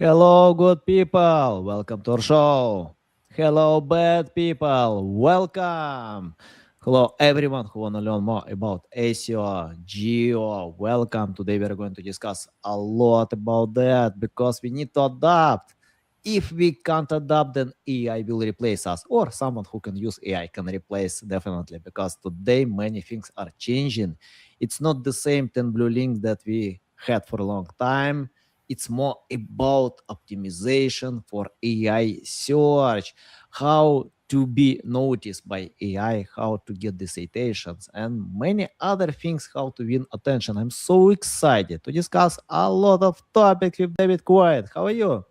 Hello, good people. Welcome to our show. Hello, bad people. Welcome. Hello, everyone who want to learn more about SEO, GEO. Welcome. Today, we're going to discuss a lot about that because we need to adapt. If we can't adapt, then AI will replace us, or someone who can use AI can replace definitely because today many things are changing. It's not the same 10 blue links that we had for a long time. It's more about optimization for AI search, how to be noticed by AI, how to get the citations, and many other things, how to win attention. I'm so excited to discuss a lot of topics with David Quaid. How are you?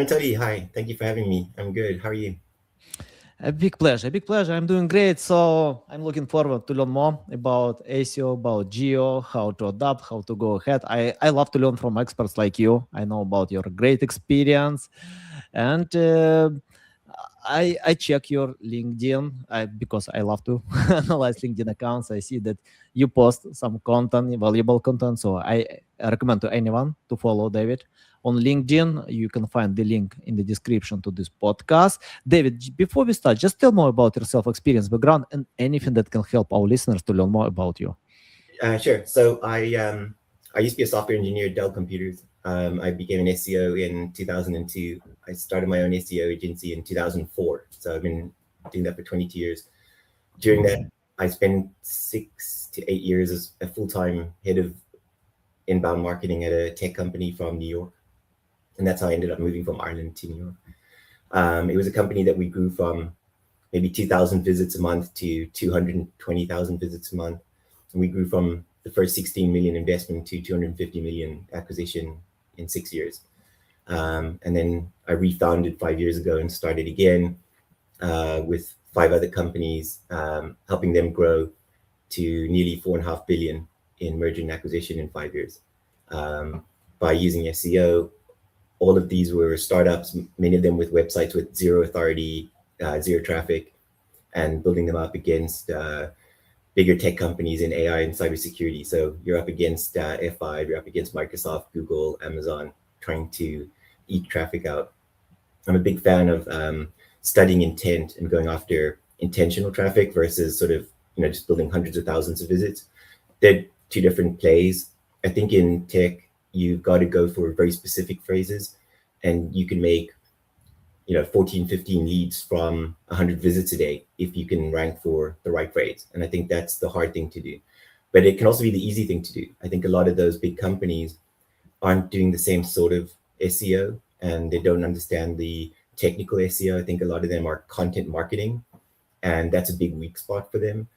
Tony, hi. Thank you for having me. I'm good. How are you? A big pleasure, a big pleasure. I'm doing great. So I'm looking forward to learn more about ASIO, about Geo, how to adapt, how to go ahead. I love to learn from experts like you. I know about your great experience. And I check your LinkedIn because I love to analyze LinkedIn accounts. I see that you post some content, valuable content. So I recommend to anyone to follow David on LinkedIn. You can find the link in the description to this podcast. David, before we start, just tell more about your self experience, background, and anything that can help our listeners to learn more about you. Sure. So I used to be a software engineer at Dell Computers. I became an SEO in 2002. I started my own SEO agency in 2004. So I've been doing that for 22 years. During that, I spent 6 to 8 years as a full-time head of inbound marketing at a tech company from New York, and that's how I ended up moving from Ireland to New York. It was a company that we grew from maybe 2,000 visits a month to 220,000 visits a month. And we grew from the first 16 million investment to 250 million acquisition in 6 years. And then I refounded 5 years ago and started again with 5 other companies, helping them grow to nearly 4.5 billion in merger and acquisition in 5 years. By using SEO, all of these were startups, many of them with websites with zero authority, zero traffic, and building them up against bigger tech companies in AI and cybersecurity. So you're up against F5, you're up against Microsoft, Google, Amazon, trying to eke traffic out. I'm a big fan of studying intent and going after intentional traffic versus sort of just building hundreds of thousands of visits. They're two different plays. I think in tech, you've got to go for very specific phrases, and you can make 14, 15 leads from 100 visits a day if you can rank for the right phrase. And I think that's the hard thing to do. But it can also be the easy thing to do. I think a lot of those big companies aren't doing the same sort of SEO, and they don't understand the technical SEO. I think a lot of them are content marketing, and that's a big weak spot for them.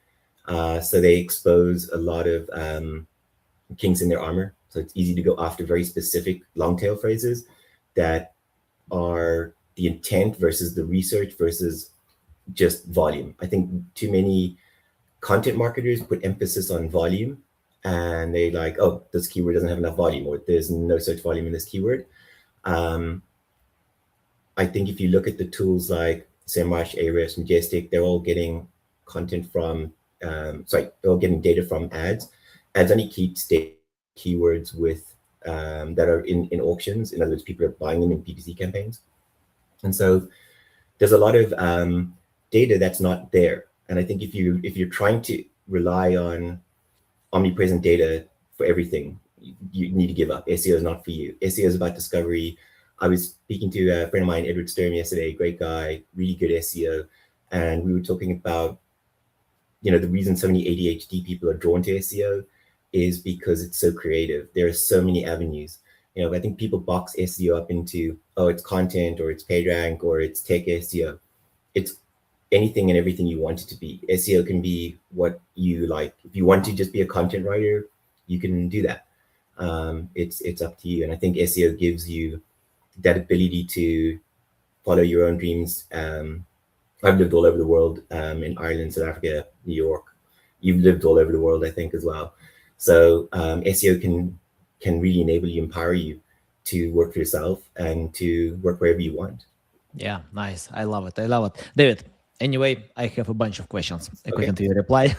So they expose a lot of kinks in their armor. So it's easy to go after very specific long tail phrases that are the intent versus the research versus just volume. I think too many content marketers put emphasis on volume, and they like, oh, this keyword doesn't have enough volume, or there's no search volume in this keyword. I think if you look at the tools like SEMrush, Ahrefs, Majestic, they're all getting content from, they're all getting data from ads. Ads only keep keywords with that are in auctions. In other words, people are buying them in PPC campaigns. And so there's a lot of data that's not there. And I think if you're trying to rely on omnipresent data for everything, you need to give up. SEO is not for you. SEO is about discovery. I was speaking to a friend of mine, Edward Sturm, yesterday, great guy, really good SEO. And we were talking about, the reason so many ADHD people are drawn to SEO is because it's so creative. There are so many avenues. I think people box SEO up into, oh, it's content, or it's PageRank, or it's tech SEO. It's anything and everything you want it to be. SEO can be what you like. If you want to just be a content writer, you can do that. It's up to you. And I think SEO gives you that ability to follow your own dreams. I've lived all over the world, in Ireland, South Africa, New York. You've lived all over the world, I think, as well. So SEO can really enable you, empower you to work for yourself and to work wherever you want. Yeah, nice. I love it. I love it. David, anyway, I have a bunch of questions according to your reply.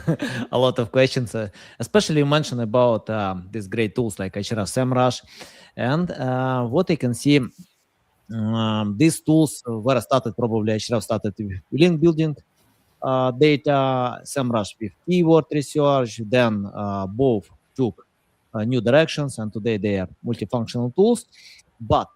A lot of questions, especially you mentioned about these great tools like Ahrefs, SEMrush. And what I can see, These tools were started probably, I should have started with link building data, SEMrush with keyword research, then both took new directions, and today they are multifunctional tools. But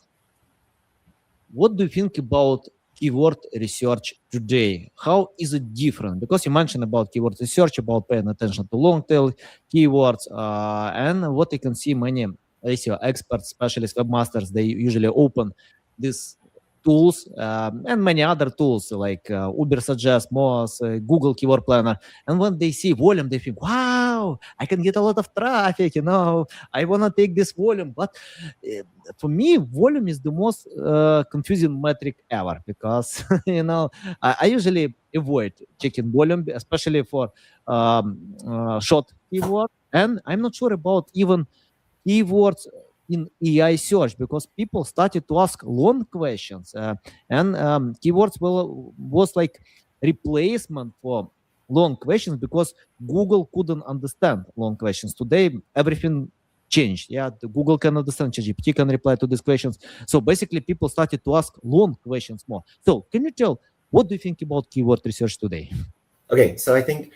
what do you think about keyword research today? How is it different? Because you mentioned about keyword research, about paying attention to long tail keywords, and what you can see many SEO experts, specialists, webmasters, they usually open these tools and many other tools like Uber Suggest, Moz, Google Keyword Planner. And when they see volume, they think, wow, I can get a lot of traffic, I want to take this volume. But uh, for me, volume is the most confusing metric ever because I usually avoid checking volume, especially for short keyword. And I'm not sure about even keywords in AI search because people started to ask long questions, and keywords was like replacement for long questions because Google couldn't understand long questions. Today, everything changed. Yeah, the Google can understand, ChatGPT can reply to these questions. So basically, people started to ask long questions more. So, can you tell what do you think about keyword research today? Okay, so I think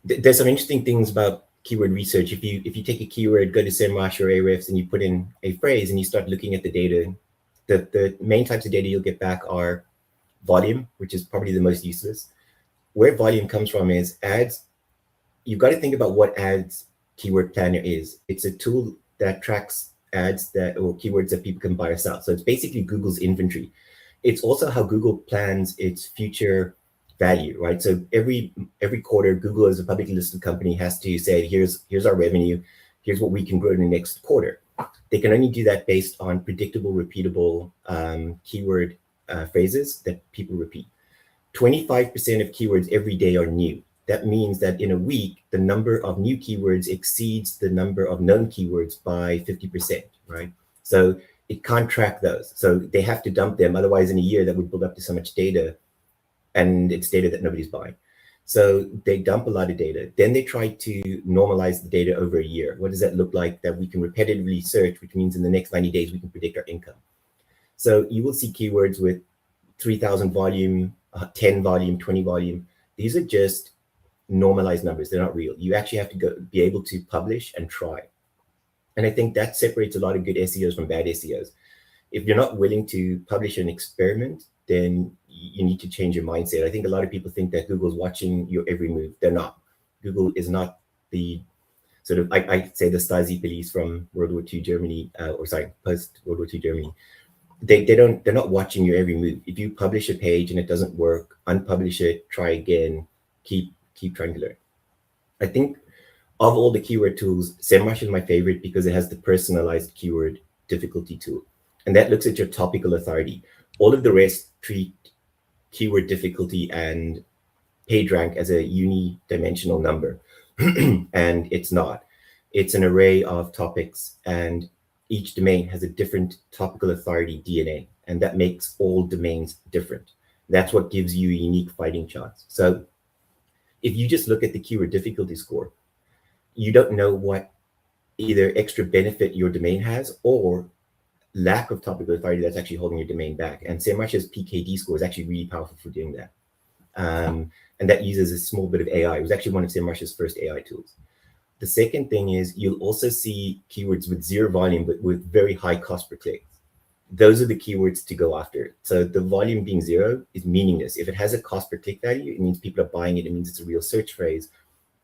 there's some interesting things about keyword research. If you take a keyword, go to SEMrush or Ahrefs, and you put in a phrase and you start looking at the data, the main types of data you'll get back are volume, which is probably the most useless. Where volume comes from is ads. You've got to think about what ads keyword planner is. It's a tool that tracks ads or keywords that people can buy or sell. So it's basically Google's inventory. It's also how Google plans its future value, right? So every quarter, Google as a publicly listed company has to say, here's our revenue, here's what we can grow in the next quarter. They can only do that based on predictable, repeatable keyword phrases that people repeat. 25% of keywords every day are new. That means that in a week, the number of new keywords exceeds the number of known keywords by 50%, right? So it can't track those. So they have to dump them. Otherwise, in a year, that would build up to so much data, and it's data that nobody's buying. So they dump a lot of data. Then they try to normalize the data over a year. What does that look like? That we can repetitively search, which means in the next 90 days, we can predict our income. So you will see keywords with 3,000 volume, 10 volume, 20 volume. These are just normalized numbers. They're not real. You actually have to be able to publish and try. And I think that separates a lot of good SEOs from bad SEOs. If you're not willing to publish an experiment, then you need to change your mindset. I think a lot of people think that Google's watching your every move. They're not. Google is not the sort of, I say the Stasi police from World War II Germany, post World War II Germany. They're not watching your every move. If you publish a page and it doesn't work, unpublish it, try again, keep trying to learn. I think of all the keyword tools, SEMrush is my favorite because it has the personalized keyword difficulty tool. And that looks at your topical authority. All of the rest treat keyword difficulty and page rank as a unidimensional number. And it's not. It's an array of topics, and each domain has a different topical authority DNA, and that makes all domains different. That's what gives you a unique fighting chance. So if you just look at the keyword difficulty score, you don't know what either extra benefit your domain has or lack of topical authority that's actually holding your domain back. And SEMrush's PKD score is actually really powerful for doing that. And that uses a small bit of AI. It was actually one of SEMrush's first AI tools. The second thing is you'll also see keywords with zero volume, but with very high cost per click. Those are the keywords to go after. So the volume being zero is meaningless. If it has a cost per click value, it means people are buying it. It means it's a real search phrase.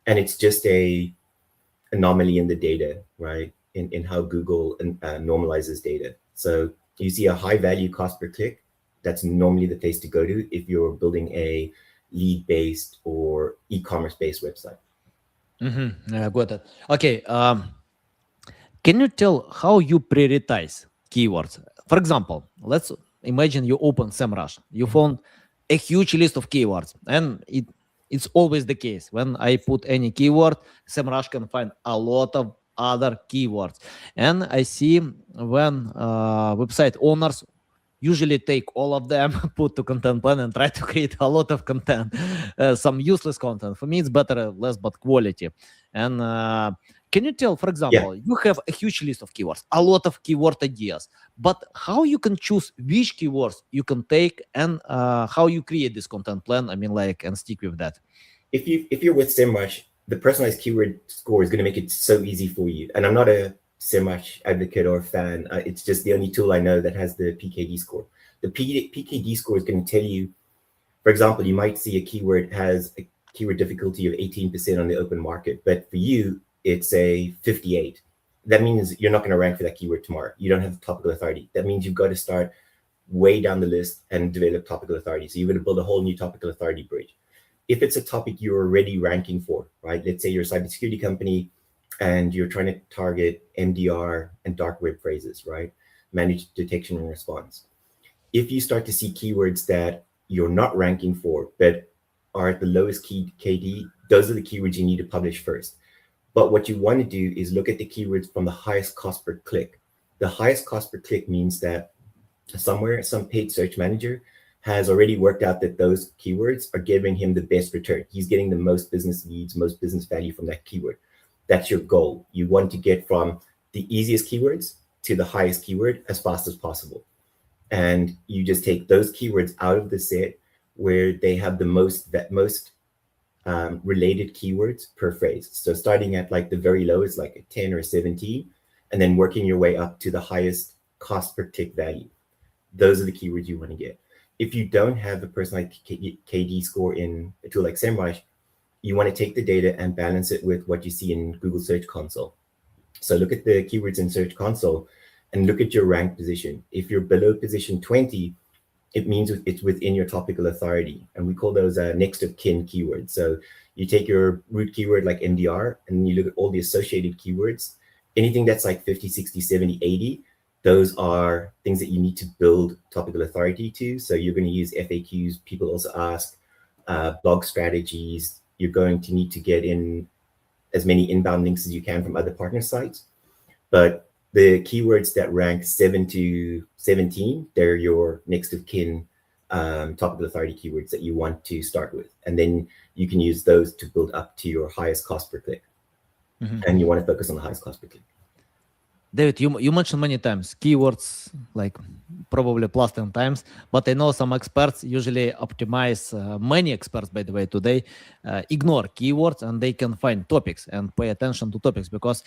And it's just a anomaly in the data, right? In how Google normalizes data. So you see a high value cost per click. That's normally the place to go to if you're building a lead-based or e-commerce-based website. Got it. Okay. Can you tell how you prioritize keywords? For example, let's imagine you open SEMrush. You found a huge list of keywords, and it's always the case. When I put any keyword, SEMrush can find a lot of other keywords. And I see when website owners usually take all of them, put to content plan, and try to create a lot of content, some useless content. For me, it's better less but quality. And can you tell, for example, you have a huge list of keywords, a lot of keyword ideas, but how you can choose which keywords you can take, and how you create this content plan? I mean, like, and stick with that. If you're with SEMrush, the personalized keyword score is going to make it so easy for you. And I'm not a SEMrush advocate or fan. It's just the only tool I know that has the PKD score. The PKD score is going to tell you, for example, you might see a keyword has a keyword difficulty of 18% on the open market, but for you, it's a 58. That means you're not going to rank for that keyword tomorrow. You don't have topical authority. That means you've got to start way down the list and develop topical authority. So you're going to build a whole new topical authority bridge. If it's a topic you're already ranking for, right? Let's say you're a cybersecurity company and you're trying to target MDR and dark web phrases, right? Managed detection and response. If you start to see keywords that you're not ranking for, but are at the lowest KD, those are the keywords you need to publish first. But what you want to do is look at the keywords from the highest cost per click. The highest cost per click means that somewhere, some paid search manager has already worked out that those keywords are giving him the best return. He's getting the most business leads, most business value from that keyword. That's your goal. You want to get from the easiest keywords to the highest keyword as fast as possible. And you just take those keywords out of the set where they have the most related keywords per phrase. So starting at like the very low is like a 10 or a 17, and then working your way up to the highest cost per tick value. Those are the keywords you want to get. If you don't have a personalized KD score in a tool like SEMrush, you want to take the data and balance it with what you see in Google Search Console. So look at the keywords in Search Console and look at your rank position. If you're below position 20, it means it's within your topical authority. And we call those next of kin keywords. So you take your root keyword like MDR and you look at all the associated keywords. Anything that's like 50, 60, 70, 80, those are things that you need to build topical authority to. So you're going to use FAQs. People also ask, blog strategies. You're going to need to get in as many inbound links as you can from other partner sites. But the keywords that rank 7 to 17, they're your next of kin topical authority keywords that you want to start with. And then you can use those to build up to your highest cost per click. Mm-hmm. And you want to focus on the highest cost per click. David, you mentioned many times keywords, like probably plus 10 times, but I know some experts usually optimize, many experts, by the way, today ignore keywords and they can find topics and pay attention to topics because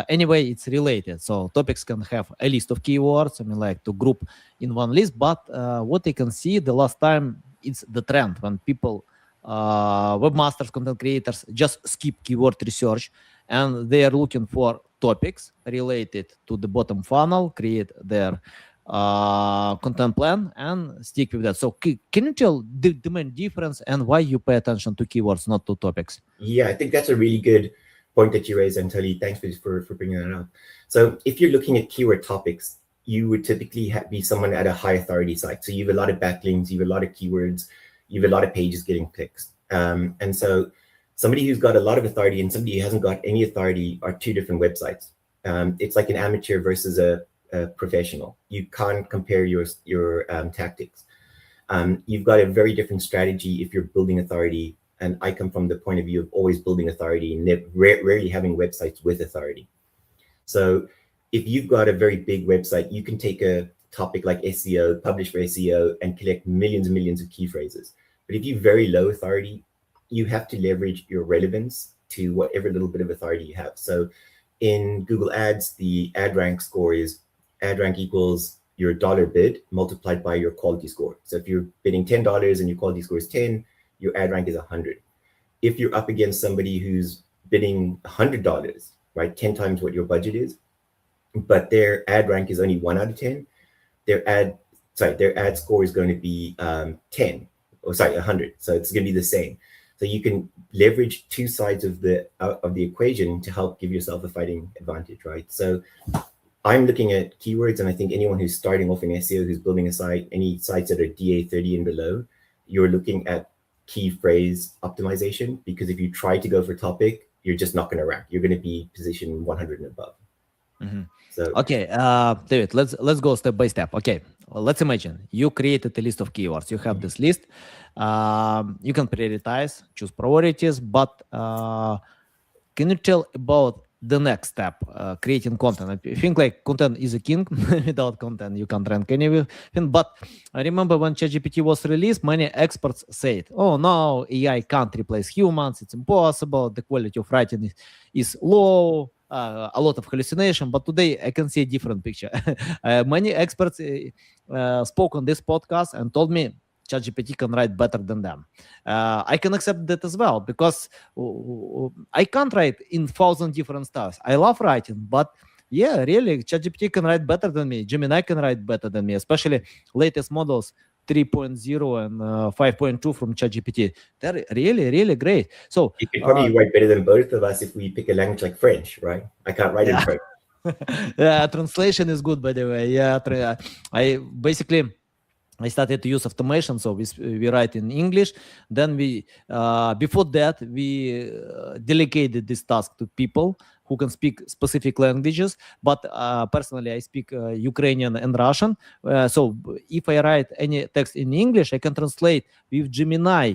anyway, it's related. So topics can have a list of keywords, I mean, like to group in one list, but what they can see the last time, it's the trend when people, webmasters, content creators just skip keyword research and they are looking for topics related to the bottom funnel, create their content plan and stick with that. So can you tell the main difference and why you pay attention to keywords, not to topics? Yeah, I think that's a really good point that you raised, Antali. Thanks for bringing that up. So if you're looking at keyword topics, you would typically be someone at a high authority site. So you have a lot of backlinks, you have a lot of keywords, you have a lot of pages getting clicks. And so somebody who's got a lot of authority and somebody who hasn't got any authority are two different websites. It's like an amateur versus a professional. You can't compare your tactics. You've got a very different strategy if you're building authority. And I come from the point of view of always building authority and rarely having websites with authority. So if you've got a very big website, you can take a topic like SEO, publish for SEO, and collect millions and millions of key phrases. But if you have very low authority, you have to leverage your relevance to whatever little bit of authority you have. So in Google Ads, the ad rank score is ad rank equals your dollar bid multiplied by your quality score. So if you're bidding $10 and your quality score is 10, your ad rank is 100. If you're up against somebody who's bidding $100, right, 10 times what your budget is, but their ad rank is only 1 out of 10, their ad score is going to be 100. So it's going to be the same. So you can leverage two sides of the equation to help give yourself a fighting advantage, right? So I'm looking at keywords, and I think anyone who's starting off in SEO, who's building a site, any sites that are DA 30 and below, you're looking at key phrase optimization, because if you try to go for topic, you're just not going to rank. You're going to be position 100 and above. Mm-hmm. So okay, David, let's go step by step. Okay, well, let's imagine you created a list of keywords. You have this list. You can prioritize, choose priorities, but can you tell about the next step, creating content. I think like content is a king. Without content you can't rank anything. But I remember when ChatGPT was released, many experts said, oh no, AI can't replace humans, it's impossible, the quality of writing is low, a lot of hallucination. But today I can see a different picture. Many experts spoke on this podcast and told me ChatGPT can write better than them. I can accept that as well, because I can't write in thousand different styles. I love writing, but yeah, really, ChatGPT can write better than me. Gemini can write better than me, especially latest models 3.0 and 5.2 from ChatGPT. They're really, really great. So, You could probably write better than both of us if we pick a language like French, right? I can't write in yeah, French. yeah, translation is good, by the way. Yeah, I basically I started to use automation, so we write in English. Then we before that we delegated this task to people who can speak specific languages. But personally, I speak Ukrainian and Russian. So if I write any text in English, I can translate with Gemini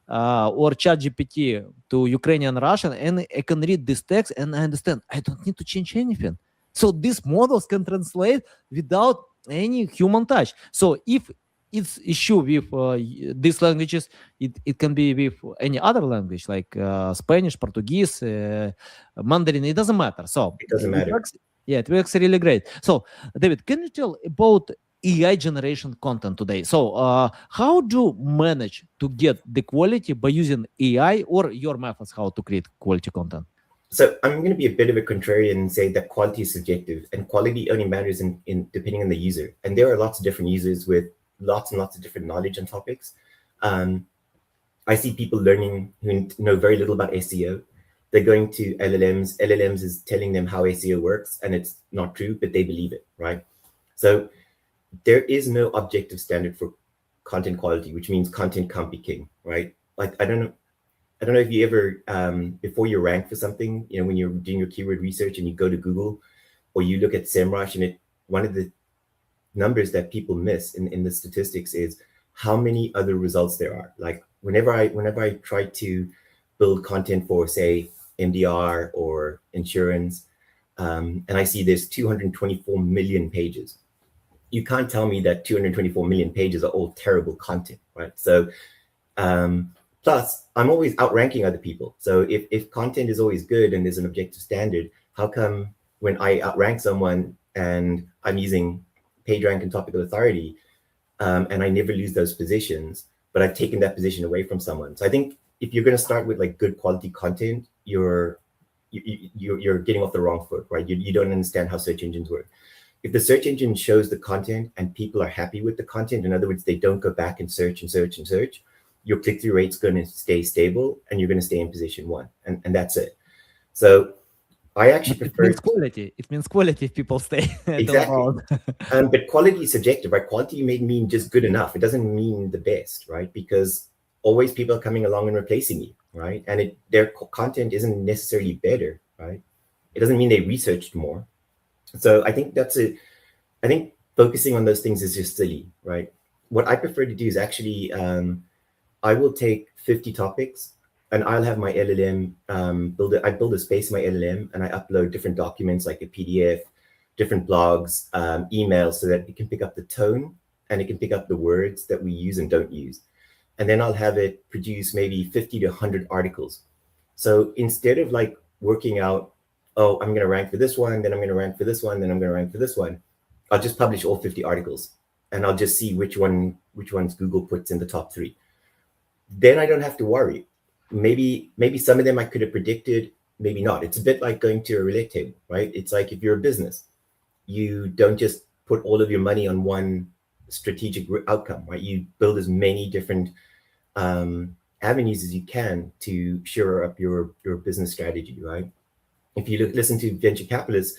or ChatGPT to Ukrainian Russian, and I can read this text and I understand. I don't need to change anything. So these models can translate without any human touch. So if it's issue with these languages, it can be with any other language like Spanish, Portuguese, Mandarin. It doesn't matter. So It doesn't matter. works. Yeah, it works really great. So David, can you tell about AI generation content today? So how do you manage to get the quality by using AI or your methods how to create quality content? So I'm going to be a bit of a contrarian and say that quality is subjective, and quality only matters in depending on the user. And there are lots of different users with lots and lots of different knowledge on topics. I see people learning who know very little about SEO. They're going to LLMs. LLMs is telling them how SEO works, and it's not true, but they believe it, right? So there is no objective standard for content quality, which means content can't be king, right? Like I don't know if you ever before you rank for something, you know, when you're doing your keyword research and you go to Google or you look at SEMrush, and one of the numbers that people miss in the statistics is how many other results there are. Like whenever I try to build content for, say, MDR or insurance, and I see there's 224 million pages. You can't tell me that 224 million pages are all terrible content, right? So plus, I'm always outranking other people. So if content is always good and there's an objective standard, how come when I outrank someone and I'm using PageRank and topical authority, and I never lose those positions, but I've taken that position away from someone? So I think if you're going to start with like good quality content, you're getting off the wrong foot, right? You don't understand how search engines work. If the search engine shows the content and people are happy with the content, in other words, they don't go back and search, your click-through rate's going to stay stable and you're going to stay in position one. And that's it. So I actually prefer... It means quality. It means quality if people stay. Exactly. But quality is subjective, right? Quality may mean just good enough. It doesn't mean the best, right? Because always people are coming along and replacing you, right? And their content isn't necessarily better, right? It doesn't mean they researched more. So I think I think focusing on those things is just silly, right? What I prefer to do is actually, I will take 50 topics and I'll have my LLM I build a space in my LLM and I upload different documents like a PDF, different blogs, emails, so that it can pick up the tone and it can pick up the words that we use and don't use. And then I'll have it produce maybe 50 to 100 articles. So instead of like working out, oh, I'm going to rank for this one, then I'm going to rank for this one, then I'm going to rank for this one, I'll just publish all 50 articles and I'll just see which ones Google puts in the top 3. Then I don't have to worry. Maybe some of them I could have predicted, maybe not. It's a bit like going to a roulette table, right? It's like if you're a business, you don't just put all of your money on one strategic outcome, right? You build as many different avenues as you can to shore up your business strategy, right? If you listen to venture capitalists,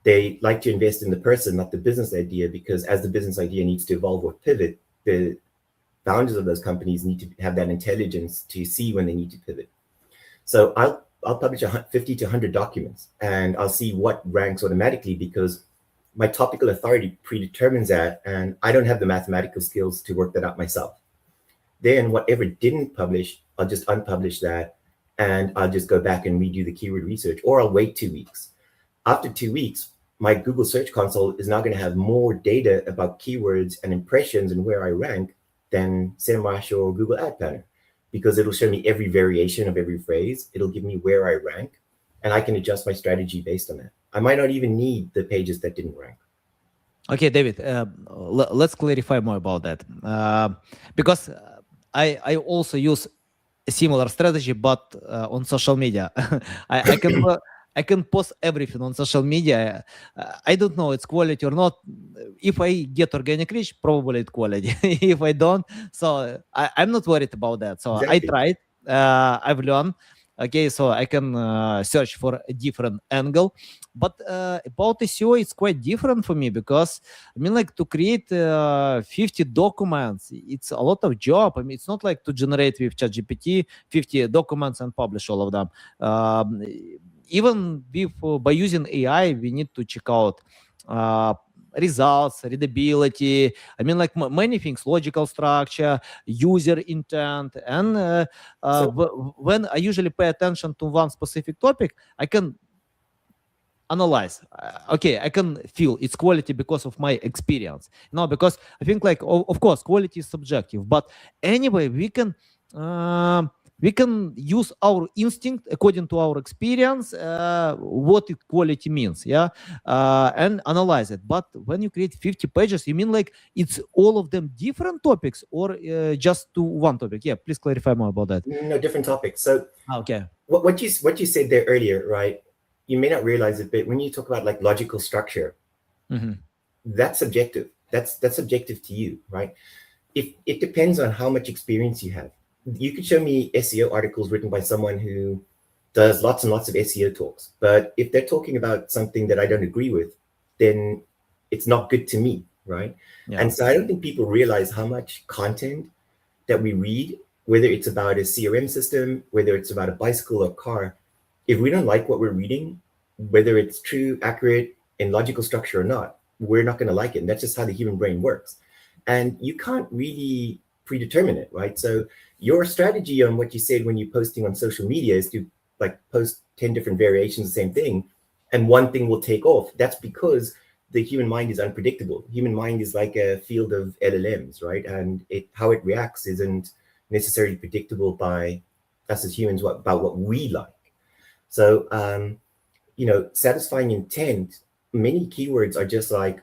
they like to invest in the person, not the business idea, because as the business idea needs to evolve or pivot, the founders of those companies need to have that intelligence to see when they need to pivot. So I'll publish 50 to 100 documents and I'll see what ranks automatically because my topical authority predetermines that and I don't have the mathematical skills to work that out myself. Then whatever didn't publish, I'll just unpublish that and I'll just go back and redo the keyword research, or I'll wait 2 weeks. After 2 weeks, my Google Search Console is now going to have more data about keywords and impressions and where I rank than SEMrush or Google Ad Planner, because it'll show me every variation of every phrase. It'll give me where I rank, and I can adjust my strategy based on that. I might not even need the pages that didn't rank. Okay, David, let's clarify more about that. Because I also use a similar strategy, but on social media. I can I can post everything on social media. I don't know it's quality or not. If I get organic reach, probably it's quality. If I don't, so I'm not worried about that. So I Exactly. tried. I've learned. Okay, so I can search for a different angle. But about SEO, it's quite different for me because I mean, like to create 50 documents, it's a lot of job. I mean, it's not like to generate with ChatGPT 50 documents and publish all of them. Um, Even with by using AI, we need to check out uh, results, readability. I mean, like many things, logical structure, user intent, and So when I usually pay attention to one specific topic, I can analyze. Okay, I can feel its quality because of my experience. No, because I think like of course quality is subjective, but anyway we can use our instinct according to our experience what quality means, yeah, and analyze it. But when you create 50 pages, you mean like it's all of them different topics or just to one topic? Yeah, please clarify more about that. no, different topics. So Okay. what you said there earlier, right? You may not realize it, but when you talk about like logical structure, Mhm. that's subjective. That's subjective to you, right? If it depends on how much experience you have. You could show me SEO articles written by someone who does lots and lots of SEO talks, but if they're talking about something that I don't agree with, then it's not good to me, right? Yeah. And so I don't think people realize how much content that we read, whether it's about a CRM system, whether it's about a bicycle or car, if we don't like what we're reading, whether it's true, accurate, and logical structure or not, we're not going to like it. And that's just how the human brain works. And you can't really predetermine it, right? So your strategy on what you said when you're posting on social media is to like post 10 different variations of the same thing, and one thing will take off. That's because the human mind is unpredictable. Human mind is like a field of LLMs, right? And how it reacts isn't necessarily predictable by us as humans about what we like. So, satisfying intent, many keywords are just like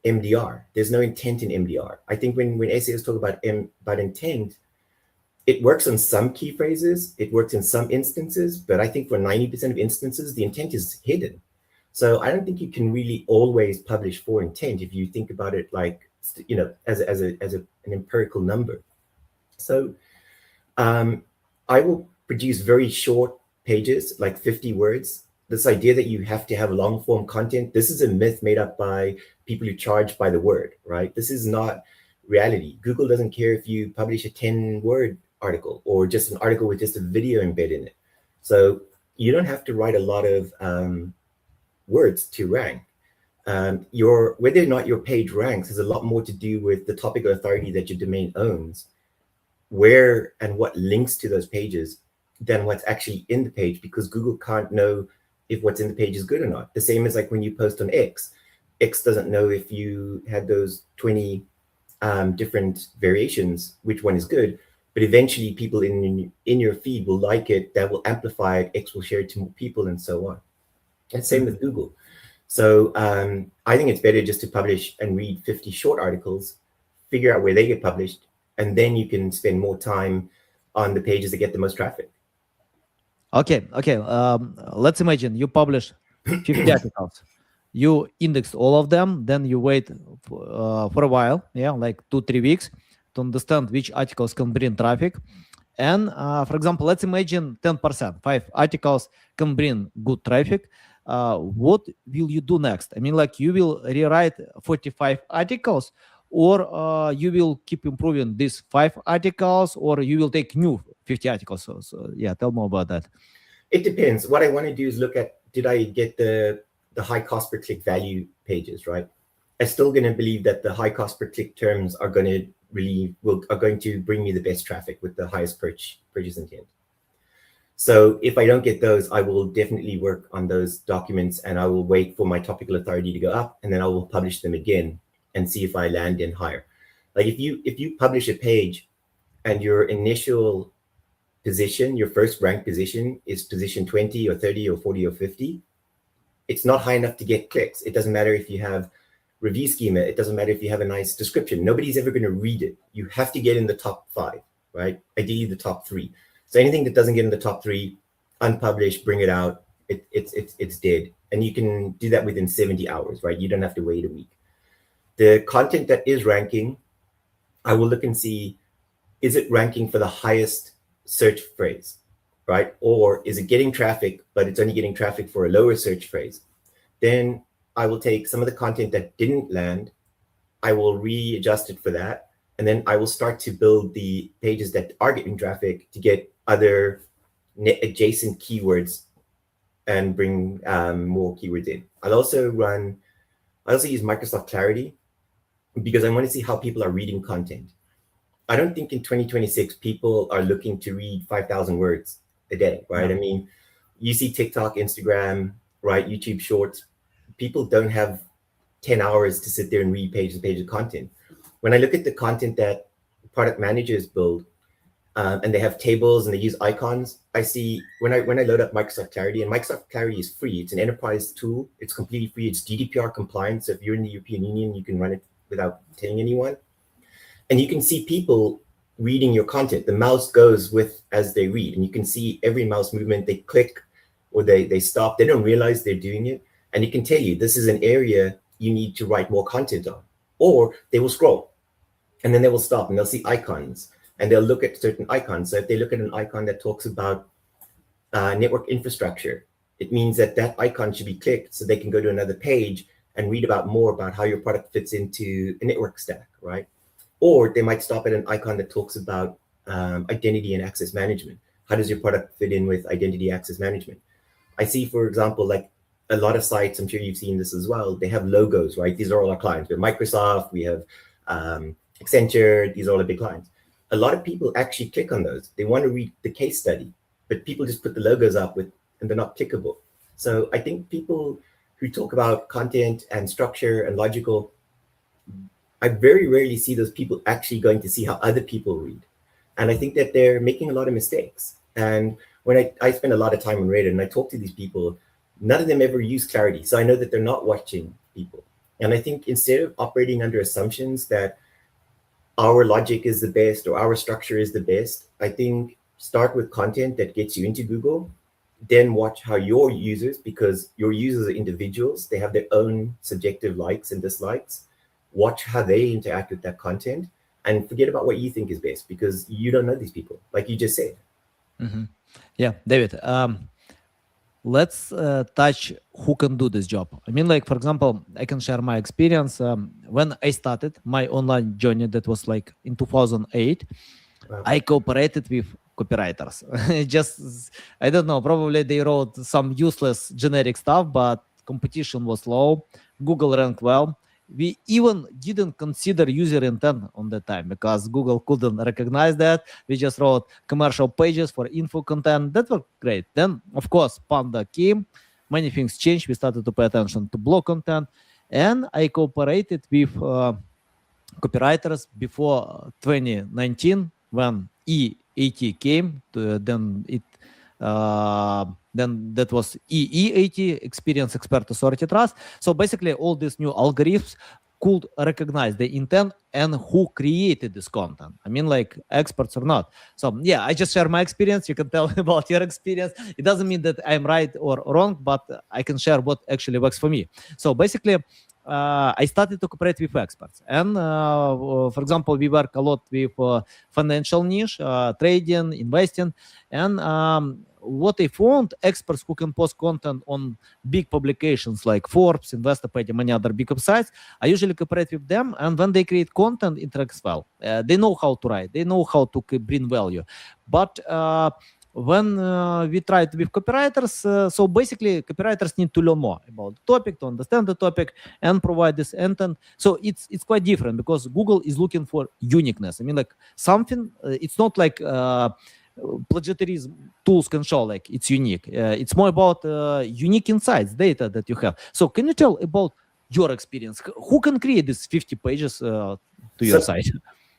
MDR. There's no intent in MDR. I think when SEOs talk about intent, it works on some key phrases, it works in some instances, but I think for 90% of instances, the intent is hidden. So I don't think you can really always publish for intent if you think about it like, as an empirical number. So I will produce very short pages, like 50 words. This idea that you have to have long form content, this is a myth made up by people who charge by the word, right? This is not reality. Google doesn't care if you publish a 10-word article or just an article with just a video embedded in it. So you don't have to write a lot of words to rank. Whether or not your page ranks has a lot more to do with the topic or authority that your domain owns, where and what links to those pages, than what's actually in the page, because Google can't know if what's in the page is good or not. The same as like when you post on X. X doesn't know if you had those 20 different variations, which one is good, but eventually people in your feed will like it, that will amplify it, X will share it to more people, and so on. And same with Google. So I think it's better just to publish and read 50 short articles, figure out where they get published, and then you can spend more time on the pages that get the most traffic. Okay. Let's imagine you publish 50 articles. You indexed all of them, then you wait for a while, yeah, like 2-3 weeks, to understand which articles can bring traffic. And for example, let's imagine 10%, 5 articles can bring good traffic. What will you do next? I mean, like you will rewrite 45 articles, or you will keep improving these 5 articles, or you will take new 50 articles. So yeah, tell more about that. It depends. What I want to do is look at, did I get the high cost per click value pages, right? I'm still going to believe that the high cost per click terms are going to bring me the best traffic with the highest purchase intent. So if I don't get those, I will definitely work on those documents and I will wait for my topical authority to go up, and then I will publish them again and see if I land in higher. Like if you publish a page and your initial position, your first rank position is position 20 or 30 or 40 or 50, it's not high enough to get clicks. It doesn't matter if you have review schema. It doesn't matter if you have a nice description. Nobody's ever going to read it. You have to get in the top 5, right? Ideally the top 3. So anything that doesn't get in the top 3, unpublished, bring it out. It's dead. And you can do that within 70 hours, right? You don't have to wait a week. The content that is ranking, I will look and see, is it ranking for the highest search phrase, right? Or is it getting traffic, but it's only getting traffic for a lower search phrase? Then I will take some of the content that didn't land, I will readjust it for that, and then I will start to build the pages that are getting traffic to get other adjacent keywords and bring more keywords in. I also use Microsoft Clarity because I want to see how people are reading content. I don't think in 2026 people are looking to read 5,000 words a day, right? No. I mean, you see TikTok, Instagram, right, YouTube Shorts. People don't have 10 hours to sit there and read page to page of content. When I look at the content that product managers build, and they have tables and they use icons, I see when I load up Microsoft Clarity, and Microsoft Clarity is free. It's an enterprise tool. It's completely free. It's GDPR compliant. So if you're in the European Union, you can run it without telling anyone. And you can see people reading your content. The mouse goes with as they read, and you can see every mouse movement. They click or they stop. They don't realize they're doing it. And it can tell you this is an area you need to write more content on. Or they will scroll and then they will stop and they'll see icons and they'll look at certain icons. So if they look at an icon that talks about network infrastructure, it means that that icon should be clicked so they can go to another page and read about more about how your product fits into a network stack, right? Or they might stop at an icon that talks about identity and access management. How does your product fit in with identity access management? I see, for example, like a lot of sites, I'm sure you've seen this as well, they have logos, right? These are all our clients. We have Microsoft, we have Accenture, these are all the big clients. A lot of people actually click on those. They want to read the case study, but people just put the logos up and they're not clickable. So I think people who talk about content and structure and logical, I very rarely see those people actually going to see how other people read. And I think that they're making a lot of mistakes. And when I spend a lot of time on Reddit and I talk to these people, none of them ever use Clarity. So I know that they're not watching people. And I think instead of operating under assumptions that our logic is the best or our structure is the best, I think start with content that gets you into Google, then watch how your users, because your users are individuals, they have their own subjective likes and dislikes, watch how they interact with that content and forget about what you think is best because you don't know these people, like you just said. Mm-hmm. Yeah, David, let's touch who can do this job. I mean, like, for example, I can share my experience. When I started my online journey, that was like in 2008, wow. I cooperated with copywriters. Just, I don't know, probably they wrote some useless generic stuff, but competition was low. Google ranked well. We even didn't consider user intent on that time because Google couldn't recognize that. We just wrote commercial pages for info content. That was great. Then, of course, Panda came. Many things changed. We started to pay attention to blog content. And I cooperated with copywriters before 2019 when E80 came. Then that was EE80, Experience Expert Authority Trust. So basically all these new algorithms could recognize the intent and who created this content. I mean, like experts or not. So yeah, I just share my experience. You can tell about your experience. It doesn't mean that I'm right or wrong, but I can share what actually works for me. So basically, I started to cooperate with experts. And for example, we work a lot with financial niche, trading, investing. And what I found, experts who can post content on big publications like Forbes, Investopedia, many other big websites, I usually cooperate with them. And when they create content, it works well. They know how to write. They know how to bring value. But when we tried with copywriters, so basically copywriters need to learn more about the topic, to understand the topic and provide this intent. So it's quite different because Google is looking for uniqueness. I mean, like something, it's not like plagiarism tools can show like it's unique. It's more about unique insights, data that you have. So can you tell about your experience? Who can create these 50 pages to your So, site?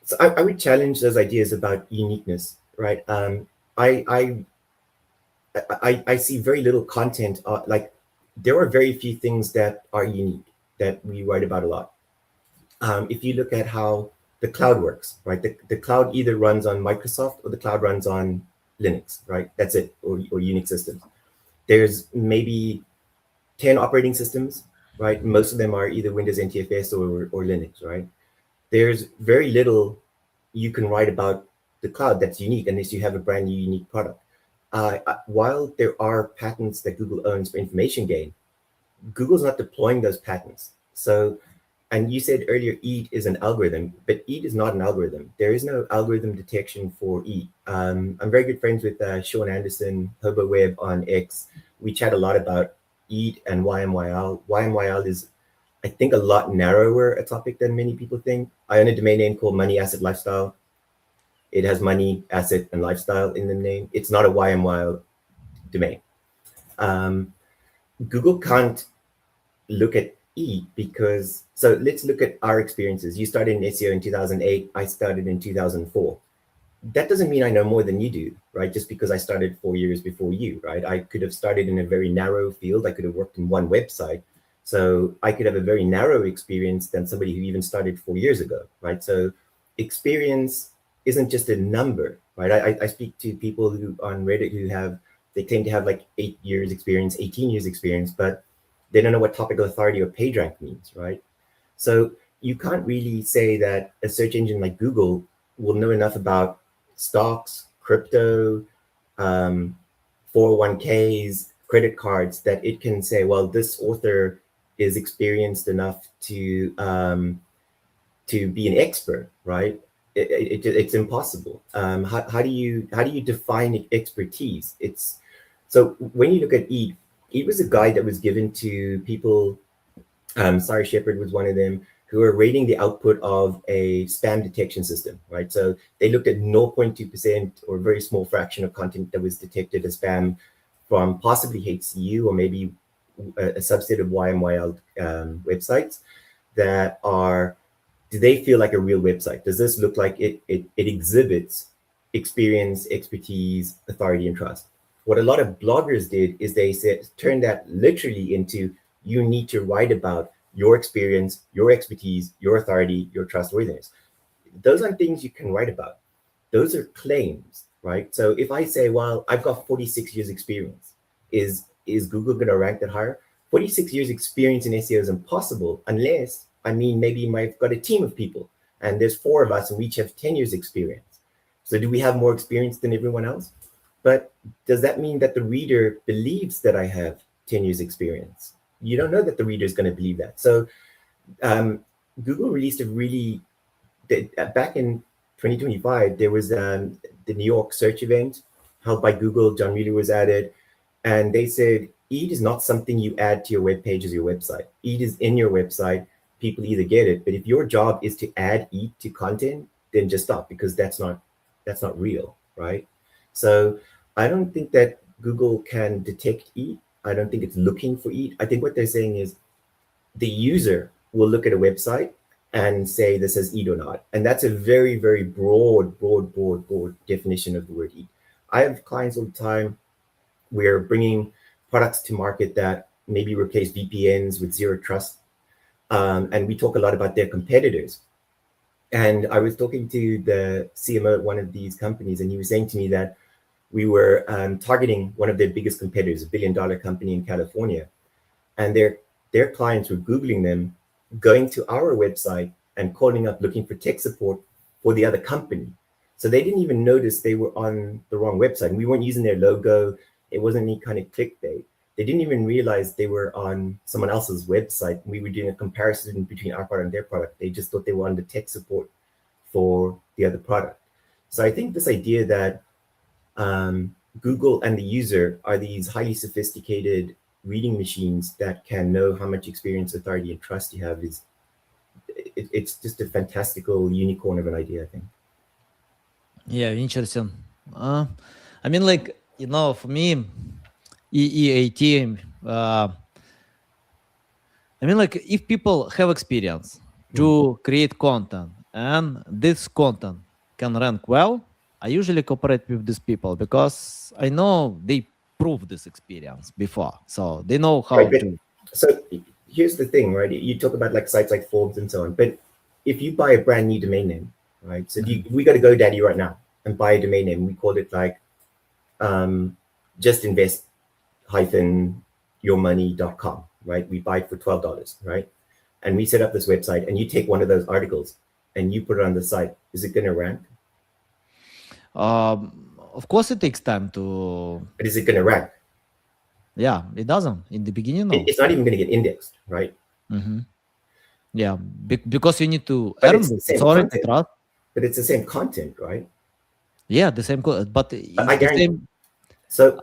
so I would challenge those ideas about uniqueness, right? I, I I see very little content. Like there are very few things that are unique that we write about a lot. If you look at how the cloud works, right? The cloud either runs on Microsoft or the cloud runs on Linux, right? That's it, or Unix systems. There's maybe 10 operating systems, right? Most of them are either Windows NTFS or Linux, right? There's very little you can write about the cloud that's unique unless you have a brand new unique product. While there are patents that Google owns for information gain, Google's not deploying those patents. So, and you said earlier, EAT is an algorithm, but EAT is not an algorithm. There is no algorithm detection for EAT. I'm very good friends with Sean Anderson, HoboWeb on X. We chat a lot about EAT and YMYL. YMYL is, I think, a lot narrower a topic than many people think. I own a domain name called Money Asset Lifestyle. It has money, asset, and lifestyle in the name. It's not a YMYL domain. Um, Google can't look at E because, so let's look at our experiences. You started in SEO in 2008. I started in 2004. That doesn't mean I know more than you do, right? Just because I started 4 years before you, right? I could have started in a very narrow field. I could have worked in one website. So I could have a very narrow experience than somebody who even started 4 years ago, right? So experience isn't just a number, right? I speak to people who on Reddit who have, they claim to have like 8 years experience, 18 years experience, but they don't know what topical authority or PageRank means, right? So you can't really say that a search engine like Google will know enough about stocks, crypto, 401ks, credit cards that it can say, well, this author is experienced enough to be an expert, right? It's impossible. How do you define expertise? It's so when you look at EAT, EAT was a guide that was given to people. Sorry, Shepard was one of them who were rating the output of a spam detection system, right? So they looked at 0.2% or a very small fraction of content that was detected as spam from possibly HCU or maybe a subset of YMYL websites that are, do they feel like a real website? Does this look like it exhibits experience, expertise, authority, and trust? What a lot of bloggers did is they said, turn that literally into, you need to write about your experience, your expertise, your authority, your trustworthiness. Those aren't things you can write about. Those are claims, right? So if I say, well, I've got 46 years experience, is Google going to rank that higher? 46 years experience in SEO is impossible unless, I mean, maybe I've got a team of people and there's 4 of us and we each have 10 years experience. So do we have more experience than everyone else? But does that mean that the reader believes that I have 10 years experience? You don't know that the reader is going to believe that. So Google released a really, back in 2025, there was the New York search event held by Google. John Mueller was at it. And they said, EAT is not something you add to your web page as your website. EAT is in your website. People either get it, but if your job is to add EAT to content, then just stop, because that's not real, right? So I don't think that Google can detect EAT. I don't think it's looking for EAT. I think what they're saying is the user will look at a website and say this is EAT or not. And that's a very, very broad definition of the word EAT. I have clients all the time. We're bringing products to market that maybe replace VPNs with zero trust. And we talk a lot about their competitors. And I was talking to the CMO at one of these companies, and he was saying to me that we were targeting one of their biggest competitors, a billion-dollar company in California. And their clients were Googling them, going to our website and calling up looking for tech support for the other company. So they didn't even notice they were on the wrong website. And we weren't using their logo. It wasn't any kind of clickbait. They didn't even realize they were on someone else's website. We were doing a comparison between our product and their product. They just thought they were on the tech support for the other product. So I think this idea that Google and the user are these highly sophisticated reading machines that can know how much experience, authority, and trust you have it's just a fantastical unicorn of an idea, I think. Yeah, interesting. Uh, I mean, like, for me, EEAT. I mean, like, if people have experience to create content and this content can rank well, I usually cooperate with these people because I know they proved this experience before, so they know Right, how but to. so here's the thing, right? You talk about like sites like Forbes and so on, but if you buy a brand new domain name, right? So Mhm. if we go to GoDaddy right now and buy a domain name, we call it like just invest yourmoney.com, right? We buy it for $12, right? And we set up this website and you take one of those articles and you put it on the site. Is it going to rank? Of course, it takes time to. But is it going to rank? Yeah, it doesn't in the beginning. No. It's not even going to get indexed, right? Hmm. Yeah, because you need to But earn it's this the same authority content. trust. But it's the same content, right? Yeah, the same, but But it's I the guarantee. same. So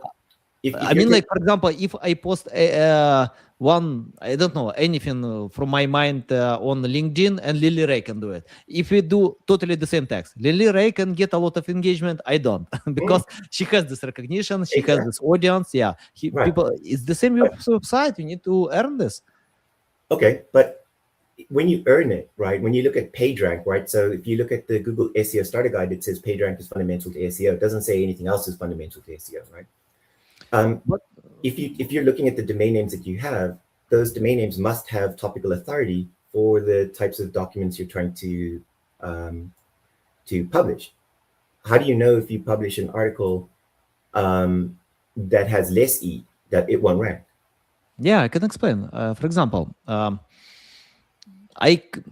if I you're mean, getting like, for example, if I post one, I don't know, anything from my mind on LinkedIn, and Lily Ray can do it. If we do totally the same text, Lily Ray can get a lot of engagement. I don't, because she has this recognition, she has exactly this audience. Yeah, right. people. It's the same with But website. You need to earn this. okay, but when you earn it, right? When you look at PageRank, right? So if you look at the Google SEO Starter Guide, it says PageRank is fundamental to SEO. It doesn't say anything else is fundamental to SEO, right? Um, But if you're looking at the domain names that you have, those domain names must have topical authority for the types of documents you're trying um, to publish. How do you know if you publish an article that has less E that it won't rank? yeah, I can explain. For example, I c-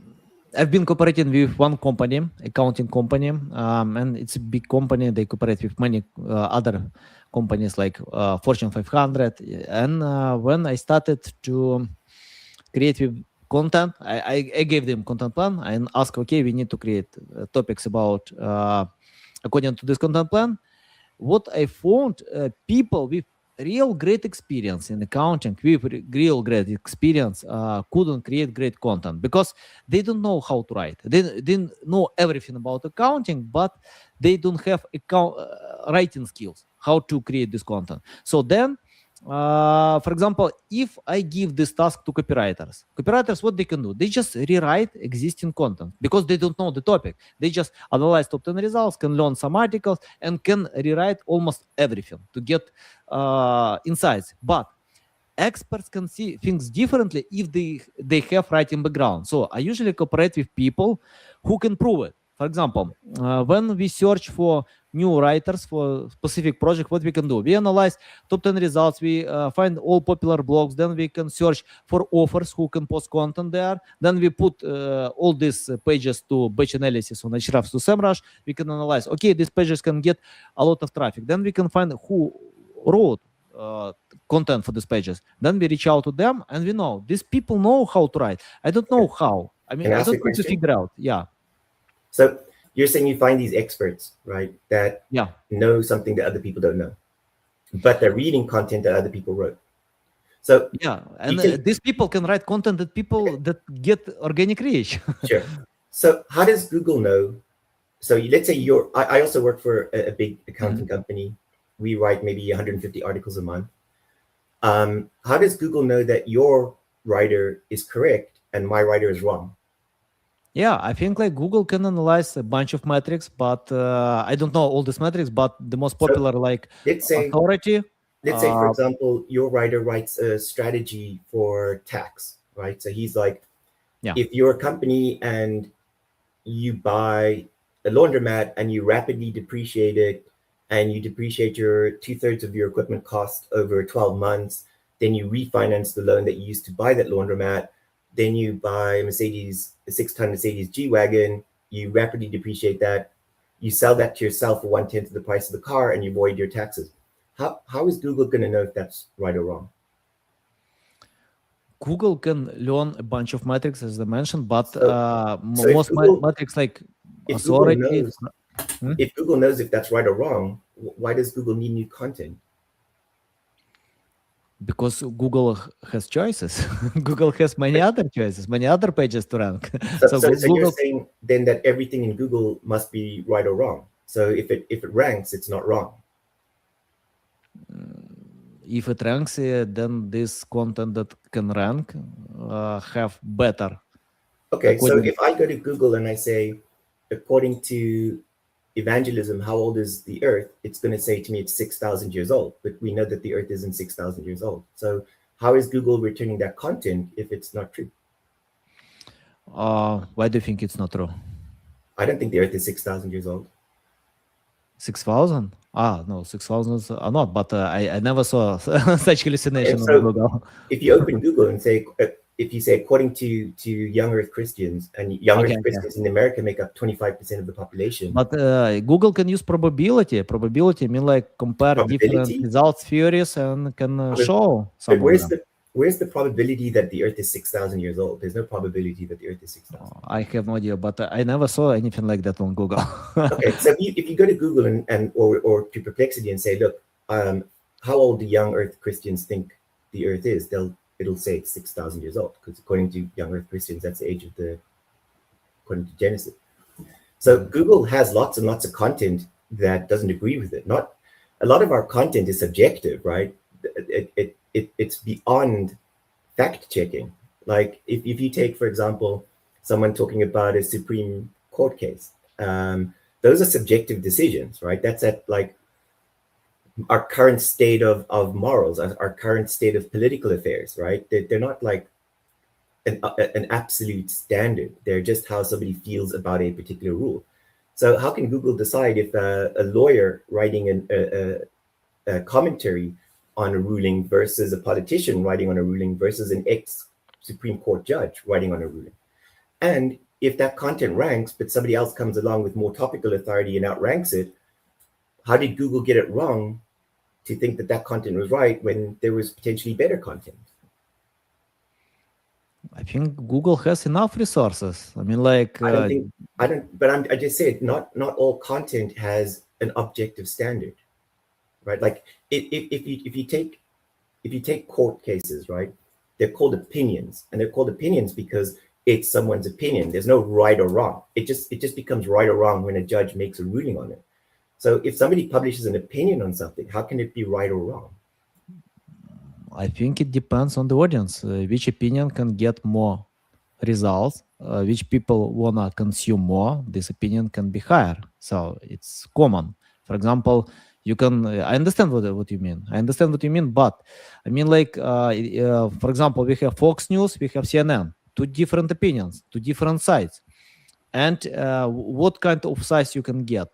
I've been cooperating with one company, accounting company, and it's a big company. They cooperate with many other companies like Fortune 500. And when I started to create with content, I gave them content plan and asked, okay, we need to create topics about according to this content plan. What I found, people with real great experience in accounting, with real great experience, couldn't create great content because they don't know how to write. They didn't know everything about accounting, but they don't have writing skills, how to create this content. So then, for example, if I give this task to copywriters, what they can do, they just rewrite existing content because they don't know the topic. They just analyze top 10 results, can learn some articles, and can rewrite almost everything to get insights. But experts can see things differently if they have writing background. So I usually cooperate with people who can prove it. For example, when we search for new writers for specific project, what we can do, we analyze top 10 results, we find all popular blogs, then we can search for authors who can post content there, then we put all these pages to batch analysis on Ahrefs to SEMrush. We can analyze, okay, these pages can get a lot of traffic, then we can find who wrote content for these pages. Then we reach out to them, and we know these people know how to write. I don't know how. I mean, Can I I ask don't a need to question? figure out. Yeah, So you're saying you find these experts, right, that yeah, know something that other people don't know, but they're reading content that other people wrote. So yeah. you And can, these people can write content that people that get organic reach. sure. So how does Google know? So let's say I also work for a big accounting Mhm. company. We write maybe 150 articles a month. How does Google know that your writer is correct and my writer is wrong? Yeah, I think like Google can analyze a bunch of metrics, but I don't know all these metrics. But the most So popular, like let's say, authority. for Uh, example, your writer writes a strategy for tax, right? So he's like, yeah, if you're a company and you buy a laundromat and you rapidly depreciate it and you depreciate your 2/3 of your equipment cost over 12 months, then you refinance the loan that you used to buy that laundromat, then you buy a 6-ton Mercedes G-Wagon, you rapidly depreciate that, you sell that to yourself for 1/10 of the price of the car and you avoid your taxes. How is Google going to know if that's right or wrong? Google can learn a bunch of metrics as I mentioned, but So, if most metrics like if Google authority. knows Hmm? if Google knows if that's right or wrong, why does Google need new content? Because Google has choices. Google has many other choices, many other pages to rank. So, So so you're Google, saying then that everything in Google must be right or wrong? So if it ranks, it's not wrong. If it ranks, then this content that can rank have better. Okay, so if I go to Google and I say, according to evangelism, how old is the Earth? It's going to say to me it's 6,000 years old, but we know that the Earth isn't 6,000 years old. So how is Google returning that content if it's not true? Why do you think it's not true? I don't think the Earth is 6,000 years old. 6,000? No, 6,000 are not, but I never saw such hallucination So on Google. if you open Google and say, if you say, according to young Earth Christians, and young Earth Christians in America make up 25% of the population. But Google can use probability. Probability mean like compare different results theories and can show some but where's the probability that the Earth is 6,000 years old? There's no probability that the Earth is 6,000. I have no idea, but I never saw anything like that on Google. Okay, so if you go to Google or to Perplexity and say, look, how old do young Earth Christians think the Earth is? It'll say it's 6,000 years old, because according to young Earth Christians, that's the age of according to Genesis. So Google has lots and lots of content that doesn't agree with it. Not a lot of our content is subjective, right? It's beyond fact checking. Like if you take, for example, someone talking about a Supreme Court case, those are subjective decisions, right? That's at like our current state of morals, our current state of political affairs, right? They're not like an absolute standard. They're just how somebody feels about a particular rule. So how can Google decide if a lawyer writing a commentary on a ruling versus a politician writing on a ruling versus an ex-Supreme Court judge writing on a ruling? And if that content ranks, but somebody else comes along with more topical authority and outranks it, how did Google get it wrong to think that content was right when there was potentially better content? I think Google has enough resources. I mean, like I just said not all content has an objective standard, right? Like if you take court cases, right? They're called opinions, and they're called opinions because it's someone's opinion. There's no right or wrong. It just becomes right or wrong when a judge makes a ruling on it. So if somebody publishes an opinion on something, how can it be right or wrong? I think it depends on the audience. Which opinion can get more results, which people wanna consume more, this opinion can be higher. So it's common. For example, you can, I understand what you mean. I understand what you mean, but I mean, like, for example, we have Fox News, we have CNN, two different opinions, two different sides. And what kind of size you can get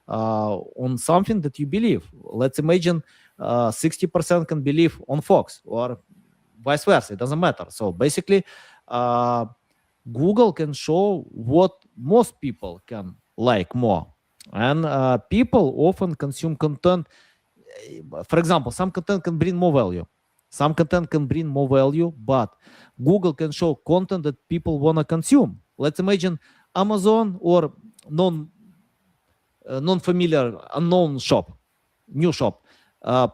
on something that you believe. Let's imagine 60% can believe on Fox or vice versa. It doesn't matter. So basically, Google can show what most people can like more. And people often consume content. For example, some content can bring more value. Some content can bring more value, but Google can show content that people want to consume. Let's imagine Amazon or non-familiar, unknown shop, new shop.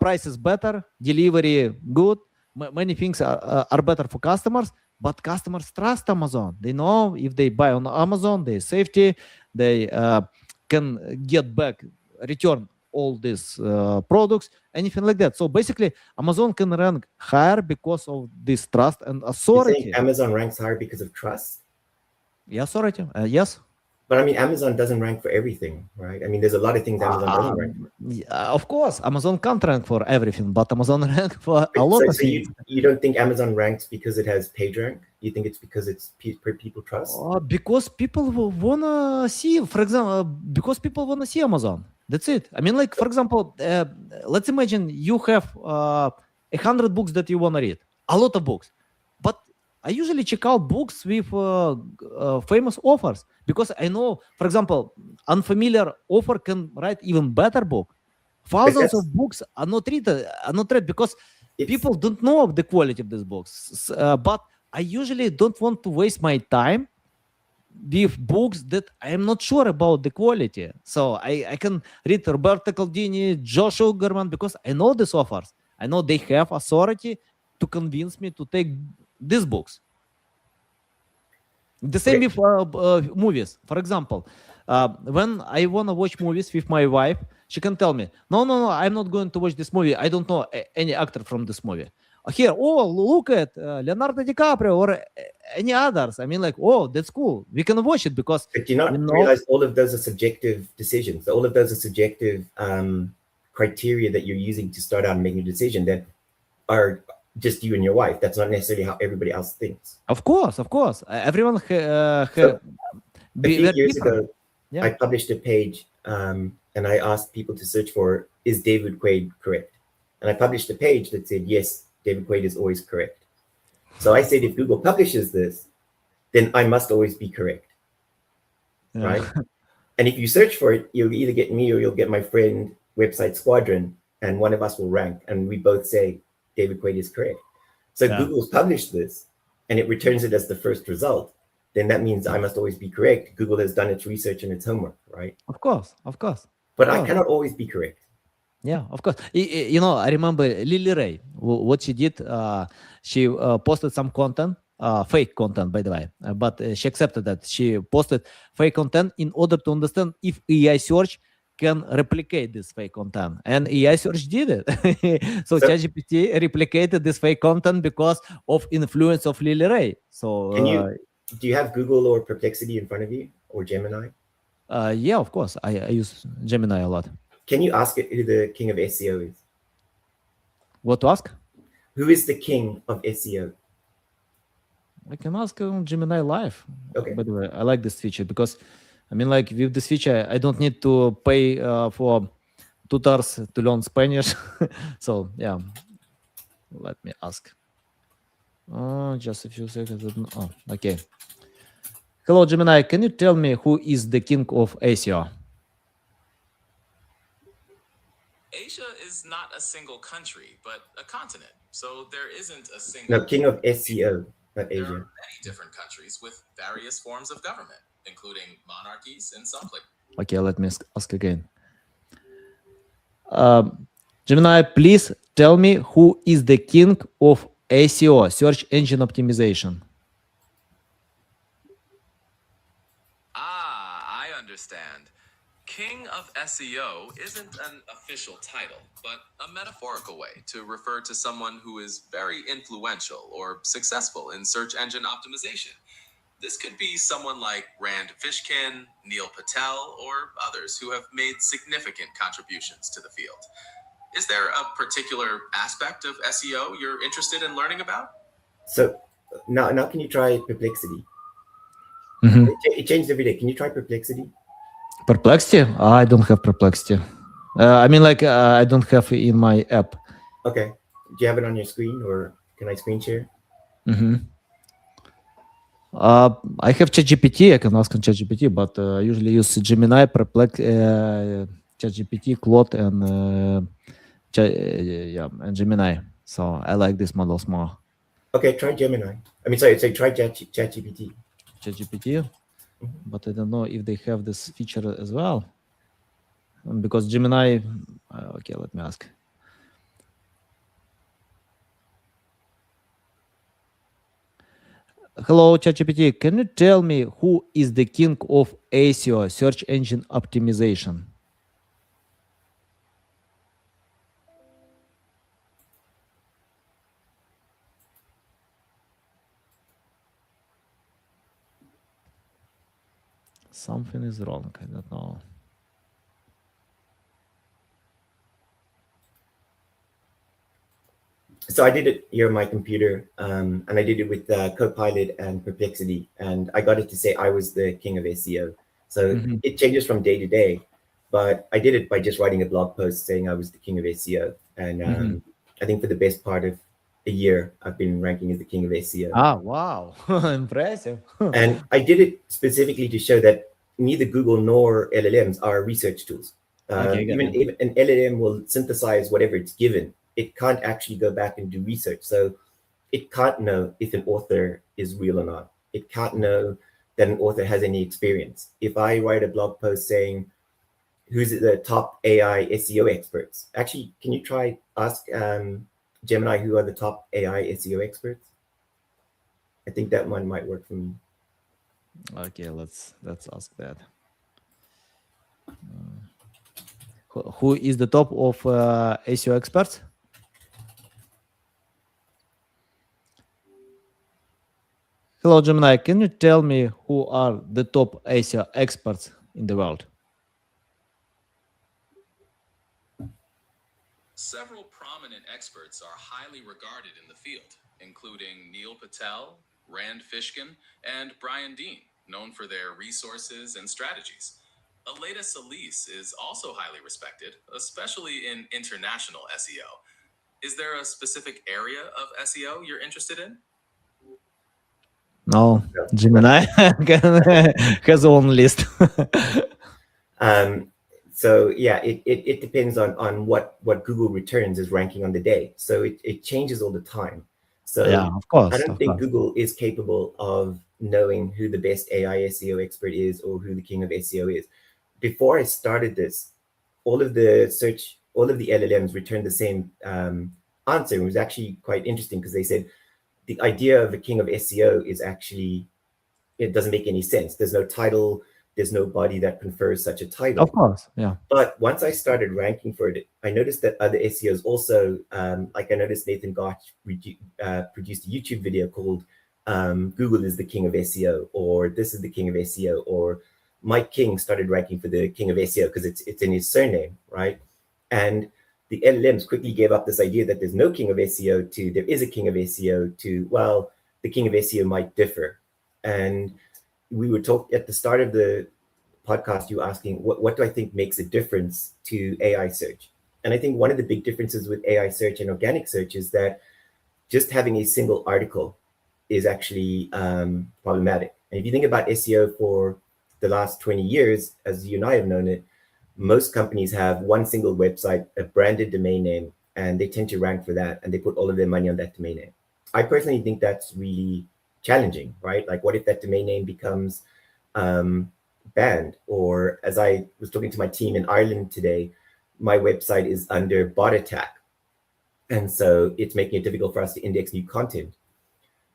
Price is better, delivery good, many things are better for customers, but customers trust Amazon. They know if they buy on Amazon, their safety, they can get back, return all these products, anything like that. So basically, Amazon can rank higher because of this trust and authority. You think Amazon ranks higher because of trust? Yeah, authority. Yes. But I mean, Amazon doesn't rank for everything, right? I mean, there's a lot of things Amazon doesn't rank for. Of course, Amazon can't rank for everything, but Amazon rank for a lot of things. You don't think Amazon ranks because it has PageRank? You think it's because it's people trust? Because people wanna see, for example, because people wanna see Amazon. That's it. I mean, like, for example, let's imagine you have 100 books that you wanna read, a lot of books, but I usually check out books with famous authors because I know, for example, unfamiliar author can write even better book. Thousands of books are not read because people don't know the quality of these books. But I usually don't want to waste my time with books that I'm not sure about the quality. So I can read Roberto Caldini, Josh Ugerman, because I know these authors. I know they have authority to convince me to take these books. The same with movies. For example, When I want to watch movies with my wife, she can tell me, no, I'm not going to watch this movie. I don't know any actor from this movie. Here, oh, look at Leonardo DiCaprio or any others. I mean, like, oh, that's cool. We can watch it because But do you not realize all of those are subjective decisions? All of those are subjective criteria that you're using to start out making a decision that are just you and your wife. That's not necessarily how everybody else thinks. Of course. Everyone So a few we're years different. ago, Yeah. I published a page and I asked people to search for, is David Quaid correct? And I published a page that said, yes, David Quaid is always correct. So I said, if Google publishes this, then I must always be correct, right? And if you search for it, you'll either get me or you'll get my friend Website Squadron, and one of us will rank, and we both say David Quaid is correct. So Google's published this, and it returns it as the first result. Then that means I must always be correct. Google has done its research and its homework, right? Of course. But I cannot always be correct. Yeah, of course. You know, I remember Lily Ray. What she did, she posted some content, fake content, by the way, but she accepted that she posted fake content in order to understand if AI search can replicate this fake content, and AI search did it. So ChatGPT replicated this fake content because of influence of Lily Ray. So do you have Google or Perplexity in front of you, or Gemini? Yeah, of course. I use Gemini a lot. Can you ask it who the king of SEO is? What to ask? Who is the king of SEO? I can ask Gemini Live. Okay. By the way, I like this feature because, I mean, like with this feature, I don't need to pay for tutors to learn Spanish. So yeah, let me ask. Just a few seconds. Oh, okay. Hello, Gemini. Can you tell me who is the king of SEO? Asia is not a single country, but a continent. So there isn't a single... No, king of SEO, not Asia. There are many different countries with various forms of government, including monarchies and some places. Okay, let me ask again. Gemini, please tell me who is the king of SEO, search engine optimization. I understand. King of SEO isn't an official title, but a metaphorical way to refer to someone who is very influential or successful in search engine optimization. This could be someone like Rand Fishkin, Neil Patel, or others who have made significant contributions to the field. Is there a particular aspect of SEO you're interested in learning about? So now can you try Perplexity? It changed every day. Can you try Perplexity? Perplexity? I don't have Perplexity. I mean, like, I don't have it in my app. Okay. Do you have it on your screen, or can I screen share? I have ChatGPT. I can ask on ChatGPT, but I usually use Gemini, Perplex, ChatGPT, Claude, and Gemini. So I like these models more. Okay, try Gemini. I mean, sorry, try ChatGPT. ChatGPT, but I don't know if they have this feature as well. Because Gemini, okay, let me ask. Hello, ChatGPT. Can you tell me who is the king of SEO, search engine optimization? Something is wrong. I don't know. So I did it here on my computer, and I did it with Copilot and Perplexity, and I got it to say I was the king of SEO. So it changes from day to day, but I did it by just writing a blog post saying I was the king of SEO. And I think for the best part of a year, I've been ranking as the king of SEO. Ah, wow. Impressive. And I did it specifically to show that neither Google nor LLMs are research tools. Even an LLM will synthesize whatever it's given. It can't actually go back and do research. So it can't know if an author is real or not. It can't know that an author has any experience. If I write a blog post saying, who's the top AI SEO experts? Actually, can you try ask Gemini who are the top AI SEO experts? I think that one might work for me. Okay, let's ask that. Who is the top of SEO experts? Hello, Gemini. Can you tell me who are the top SEO experts in the world? Several prominent experts are highly regarded in the field, including Neil Patel, Rand Fishkin, and Brian Dean, known for their resources and strategies. Aleda Solis is also highly respected, especially in international SEO. Is there a specific area of SEO you're interested in? No, No. Gemini has own list. So yeah, it depends on what Google returns as ranking on the day. So it changes all the time. So Yeah, of course. I don't of think course. Google is capable of knowing who the best AI SEO expert is or who the king of SEO is. Before I started this, all of the LLMs returned the same answer. It was actually quite interesting because they said the idea of a king of SEO is actually, it doesn't make any sense. There's no title, there's no body that confers such a title. Of course, yeah. But once I started ranking for it, I noticed that other SEOs also, like I noticed Nathan Gotch produced a YouTube video called Google is the king of SEO, or this is the king of SEO, or Mike King started ranking for the king of SEO because it's in his surname, right? And the LLMs quickly gave up this idea that there's no king of SEO to there is a king of SEO to, well, the king of SEO might differ. And we were talking at the start of the podcast, you asking what do I think makes a difference to AI search? And I think one of the big differences with AI search and organic search is that just having a single article is actually problematic. And if you think about SEO for the last 20 years, as you and I have known it, most companies have one single website, a branded domain name, and they tend to rank for that, and they put all of their money on that domain name. I personally think that's really challenging, right? Like, what if that domain name becomes banned? Or as I was talking to my team in Ireland today, my website is under bot attack. And so it's making it difficult for us to index new content.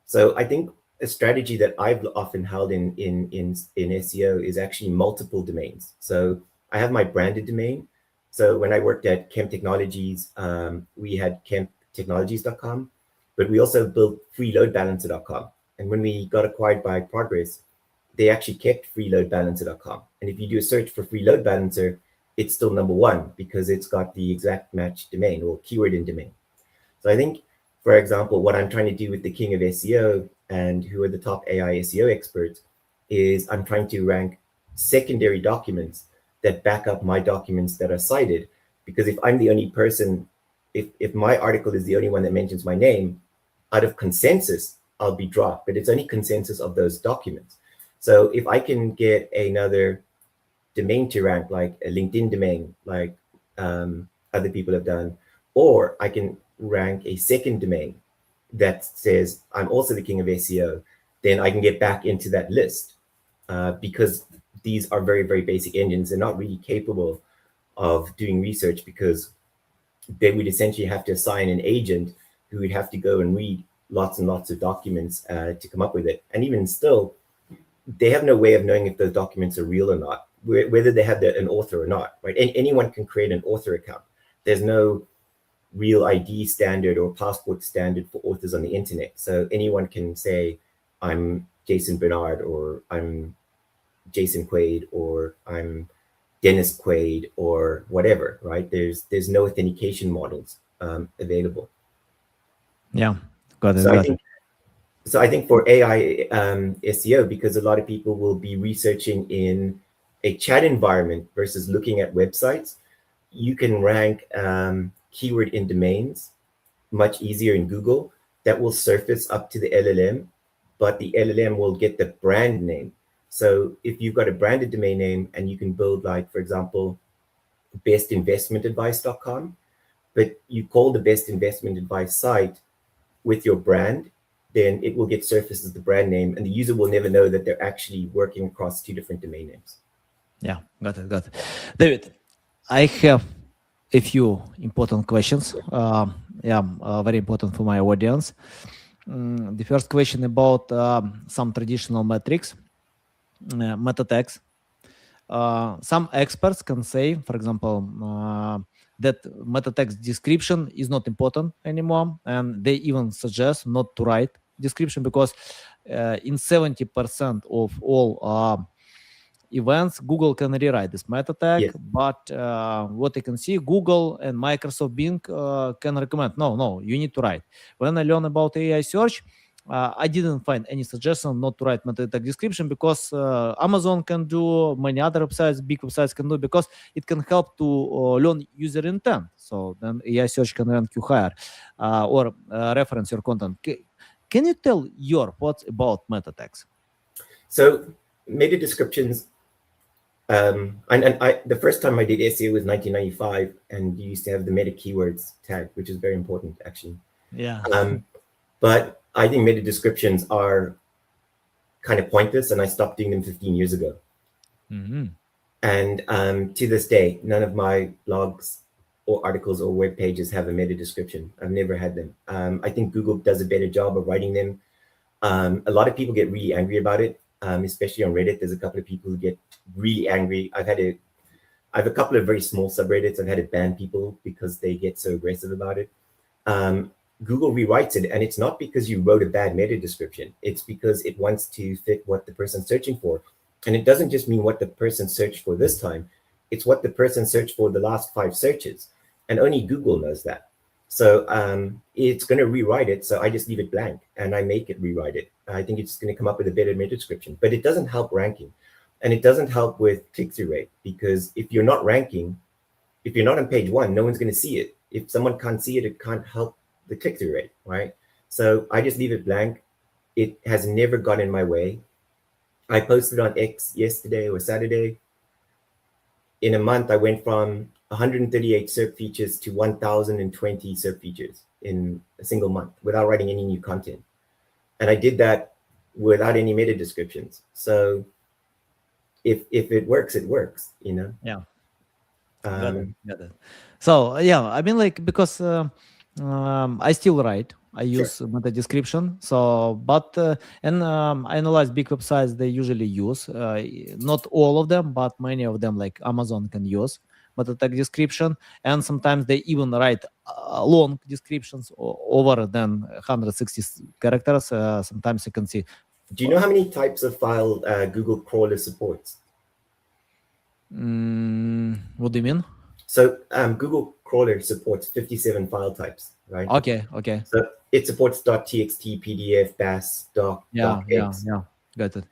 So I think a strategy that I've often held in SEO is actually multiple domains. So I have my branded domain. So when I worked at Kemp Technologies, we had kemptechnologies.com, but we also built freeloadbalancer.com. And when we got acquired by Progress, they actually kept freeloadbalancer.com. And if you do a search for free load balancer, it's still number one because it's got the exact match domain or keyword in domain. So I think, for example, what I'm trying to do with the king of SEO and who are the top AI SEO experts is I'm trying to rank secondary documents that back up my documents that are cited. Because if I'm the only person, if my article is the only one that mentions my name, out of consensus, I'll be dropped, but it's only consensus of those documents. So if I can get another domain to rank, like a LinkedIn domain, like other people have done, or I can rank a second domain that says I'm also the king of SEO, then I can get back into that list because these are very, very basic engines. They're not really capable of doing research because they would essentially have to assign an agent who would have to go and read lots and lots of documents to come up with it. And even still, they have no way of knowing if those documents are real or not, whether they have an author or not, right? And anyone can create an author account. There's no real ID standard or passport standard for authors on the internet. So anyone can say, I'm Jason Bernard, or I'm Jason Quaid, or I'm Dennis Quaid, or whatever, right? There's no authentication models available. Yeah, got it. So I think for AI SEO, because a lot of people will be researching in a chat environment versus looking at websites, you can rank keyword in domains much easier in Google. That will surface up to the LLM, but the LLM will get the brand name. So if you've got a branded domain name and you can build, like, for example, bestinvestmentadvice.com, but you call the best investment advice site with your brand, then it will get surfaced as the brand name, and the user will never know that they're actually working across two different domain names. Yeah, got it. David, I have a few important questions. Very important for my audience. The first question about some traditional metrics, meta tags. some experts can say, for example, that meta text description is not important anymore, and they even suggest not to write description because in 70% of all events, Google can rewrite this meta tag, Yes. but what you can see, Google and Microsoft Bing can recommend, no, you need to write. When I learned about AI search, I didn't find any suggestion not to write meta tag description because Amazon can do, many other websites, big websites can do, because it can help to learn user intent. So then AI search can rank you higher or reference your content. Can you tell your thoughts about meta tags? So meta descriptions, and the first time I did SEO was 1995, and you used to have the meta keywords tag, which is very important actually. Yeah. But I think meta descriptions are kind of pointless, and I stopped doing them 15 years ago. Mm-hmm. And to this day, none of my blogs or articles or web pages have a meta description. I've never had them. I think Google does a better job of writing them. A lot of people get really angry about it, especially on Reddit. There's a couple of people who get really angry. I have a couple of very small subreddits. I've had to ban people because they get so aggressive about it. Google rewrites it, and it's not because you wrote a bad meta description. It's because it wants to fit what the person's searching for. And it doesn't just mean what the person searched for this time. It's what the person searched for the last 5 searches. And only Google knows that. So it's going to rewrite it. So I just leave it blank and I make it rewrite it. I think it's going to come up with a better meta description, but it doesn't help ranking. And it doesn't help with click-through rate, because if you're not ranking, if you're not on page 1, no one's going to see it. If someone can't see it, it can't help the click-through rate, right? So I just leave it blank. It has never got in my way. I posted on X yesterday or Saturday. In a month, I went from 138 SERP features to 1,020 SERP features in a single month without writing any new content. And I did that without any meta descriptions. So if it works, it works, you know? Yeah. Got it. So yeah, I mean, like, because I still write. I use meta description. So, but and I analyze big websites. They usually use not all of them, but many of them, like Amazon, can use meta tag description, and sometimes they even write long descriptions over than 160 characters. Sometimes you can see. Do you know how many types of file Google crawler supports? What do you mean? So Google crawler supports 57 file types, right? Okay. So it supports .txt, PDF, BAS, doc, docx. Yeah. Got it.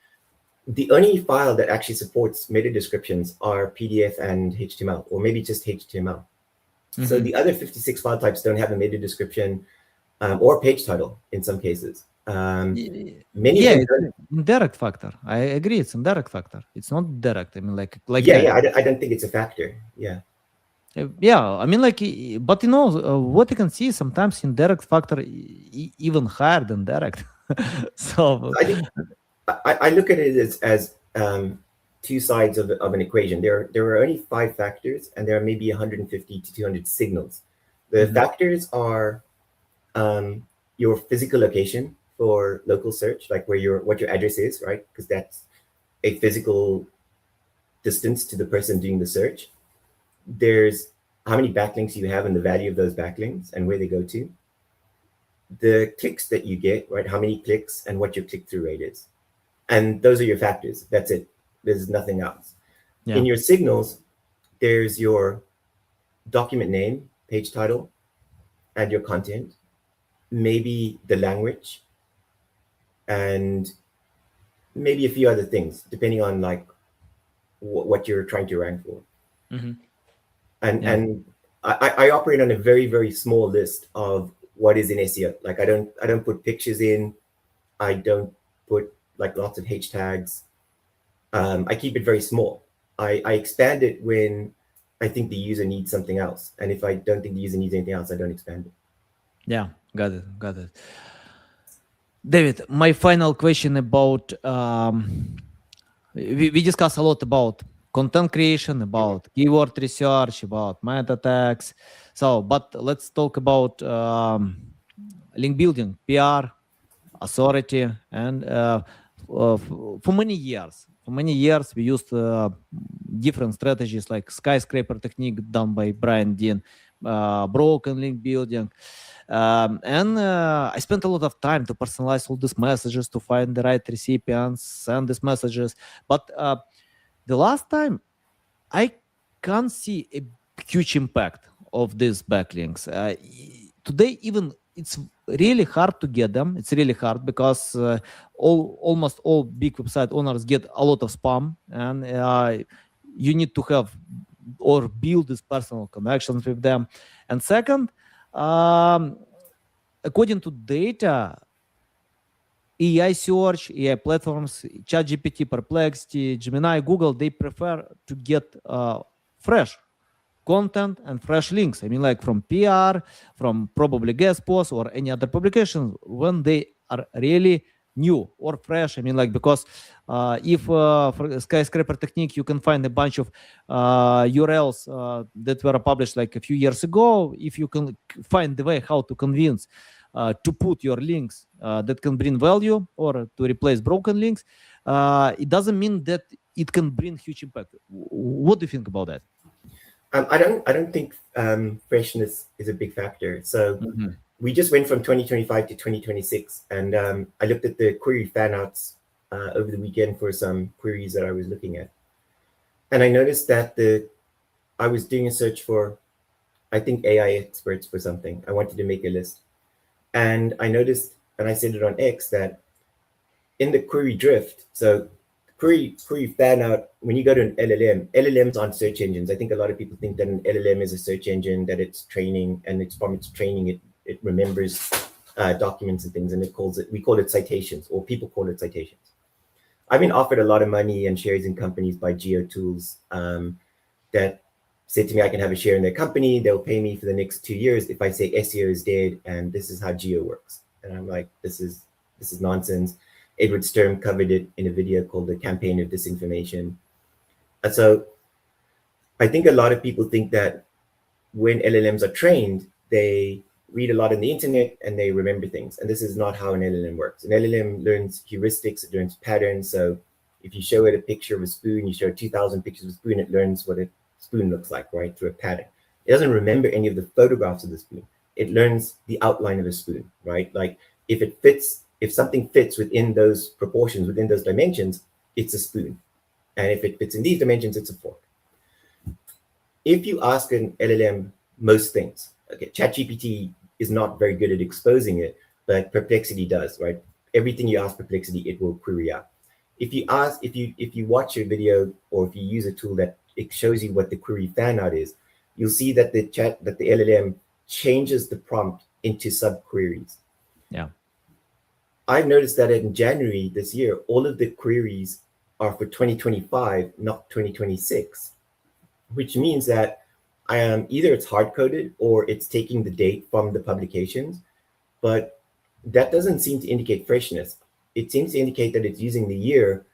The only file that actually supports meta descriptions are PDF and HTML, or maybe just HTML. So the other 56 file types don't have a meta description or page title in some cases. Many it's indirect factor. I agree, it's indirect factor. It's not direct. I mean, like I don't think it's a factor. Yeah. I mean, like, but you know what you can see, sometimes indirect factor even higher than direct. So I think I look at it as two sides of an equation. There are only 5 factors, and there are maybe 150 to 200 signals. The factors are your physical location for local search, like what your address is, right? Because that's a physical distance to the person doing the search. There's how many backlinks you have and the value of those backlinks and where they go to. The clicks that you get, right? How many clicks and what your click-through rate is. And those are your factors. That's it. There's nothing else. Yeah. In your signals, there's your document name, page title, and your content, maybe the language, and maybe a few other things, depending on like what you're trying to rank for. And I operate on a very, very small list of what is in SEO. Like I don't put pictures in. I don't put like lots of H tags. I keep it very small. I expand it when I think the user needs something else. And if I don't think the user needs anything else, I don't expand it. Yeah, got it. David, my final question about, we discussed a lot about content creation, about keyword research, about meta tags. So, but let's talk about link building, PR, authority, and for many years, for many years, we used different strategies like skyscraper technique done by Brian Dean, broken link building. And I spent a lot of time to personalize all these messages, to find the right recipients, send these messages. But the last time, I can't see a huge impact of these backlinks. Today, even it's really hard to get them. It's really hard because almost all big website owners get a lot of spam, and you need to have or build these personal connections with them. And second, according to data, AI search, AI platforms, ChatGPT, Perplexity, Gemini, Google, they prefer to get fresh content and fresh links. I mean, like from PR, from probably guest posts or any other publications when they are really new or fresh. I mean, like, because if for skyscraper technique, you can find a bunch of URLs that were published like a few years ago. If you can find the way how to convince to put your links that can bring value or to replace broken links, it doesn't mean that it can bring huge impact. What do you think about that? I don't think freshness is a big factor. So we just went from 2025 to 2026, and I looked at the query fanouts over the weekend for some queries that I was looking at, and I noticed that I was doing a search for, I think, AI experts for something. I wanted to make a list, and I noticed, and I said it on X, that in the query drift, so query fan out, when you go to an LLMs aren't search engines. I think a lot of people think that an LLM is a search engine, that it's training, and it's from its training, it remembers documents and things, and we call it citations, or people call it citations. I've been offered a lot of money and shares in companies by Geo Tools that said to me I can have a share in their company. They'll pay me for the next 2 years if I say SEO is dead and this is how Geo works. And I'm like, this is nonsense. Edward Sturm covered it in a video called The Campaign of Disinformation. And so I think a lot of people think that when LLMs are trained, they read a lot on the internet and they remember things. And this is not how an LLM works. An LLM learns heuristics, it learns patterns. So if you show it a picture of a spoon, you show 2,000 pictures of a spoon, it learns what a spoon looks like, right, through a pattern. It doesn't remember any of the photographs of the spoon. It learns the outline of a spoon, right? Like if something fits within those proportions, within those dimensions, it's a spoon. And if it fits in these dimensions, it's a fork. If you ask an LLM most things, okay, ChatGPT is not very good at exposing it, but Perplexity does, right? Everything you ask Perplexity, it will query out. If you watch a video, or if you use a tool that it shows you what the query fan out is, you'll see that the LLM changes the prompt into sub-queries. Yeah. I've noticed that in January this year, all of the queries are for 2025, not 2026, which means that either it's hard-coded or it's taking the date from the publications, but that doesn't seem to indicate freshness. It seems to indicate that it's using the year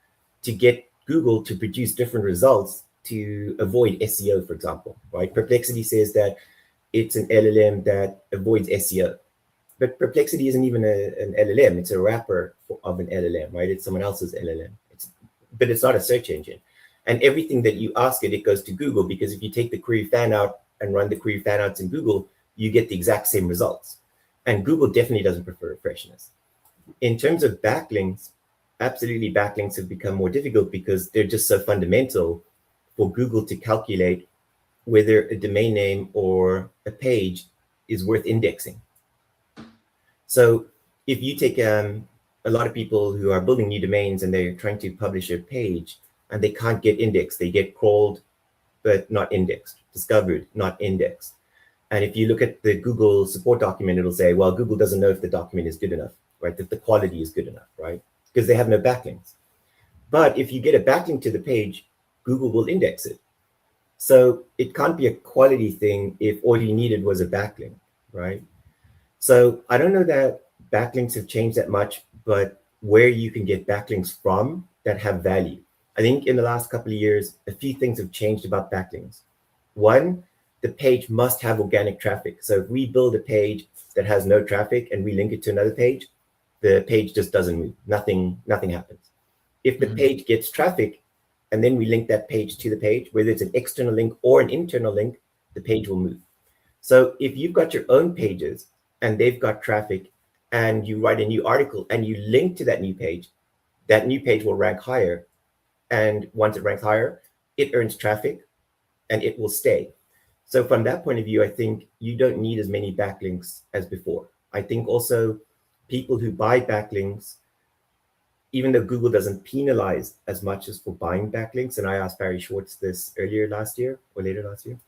to get Google to produce different results to avoid SEO, for example, right? Perplexity says that it's an LLM that avoids SEO. But Perplexity isn't even an LLM. It's a wrapper of an LLM, right? It's someone else's LLM. But it's not a search engine. And everything that you ask it, it goes to Google, because if you take the query fan out and run the query fan outs in Google, you get the exact same results. And Google definitely doesn't prefer freshness. In terms of backlinks, absolutely backlinks have become more difficult because they're just so fundamental for Google to calculate whether a domain name or a page is worth indexing. So if you take a lot of people who are building new domains and they're trying to publish a page and they can't get indexed, they get crawled, but not indexed, discovered, not indexed. And if you look at the Google support document, it'll say, well, Google doesn't know if the document is good enough, right? That the quality is good enough, right? Because they have no backlinks. But if you get a backlink to the page, Google will index it. So it can't be a quality thing if all you needed was a backlink, right? So I don't know that backlinks have changed that much, but where you can get backlinks from that have value. I think in the last couple of years, a few things have changed about backlinks. One, the page must have organic traffic. So if we build a page that has no traffic and we link it to another page, the page just doesn't move. Nothing happens. If the page gets traffic, and then we link that page to the page, whether it's an external link or an internal link, the page will move. So if you've got your own pages and they've got traffic, and you write a new article and you link to that new page will rank higher. And once it ranks higher, it earns traffic and it will stay. So from that point of view, I think you don't need as many backlinks as before. I think also people who buy backlinks, even though Google doesn't penalize as much as for buying backlinks, and I asked Barry Schwartz this earlier last year or later last year,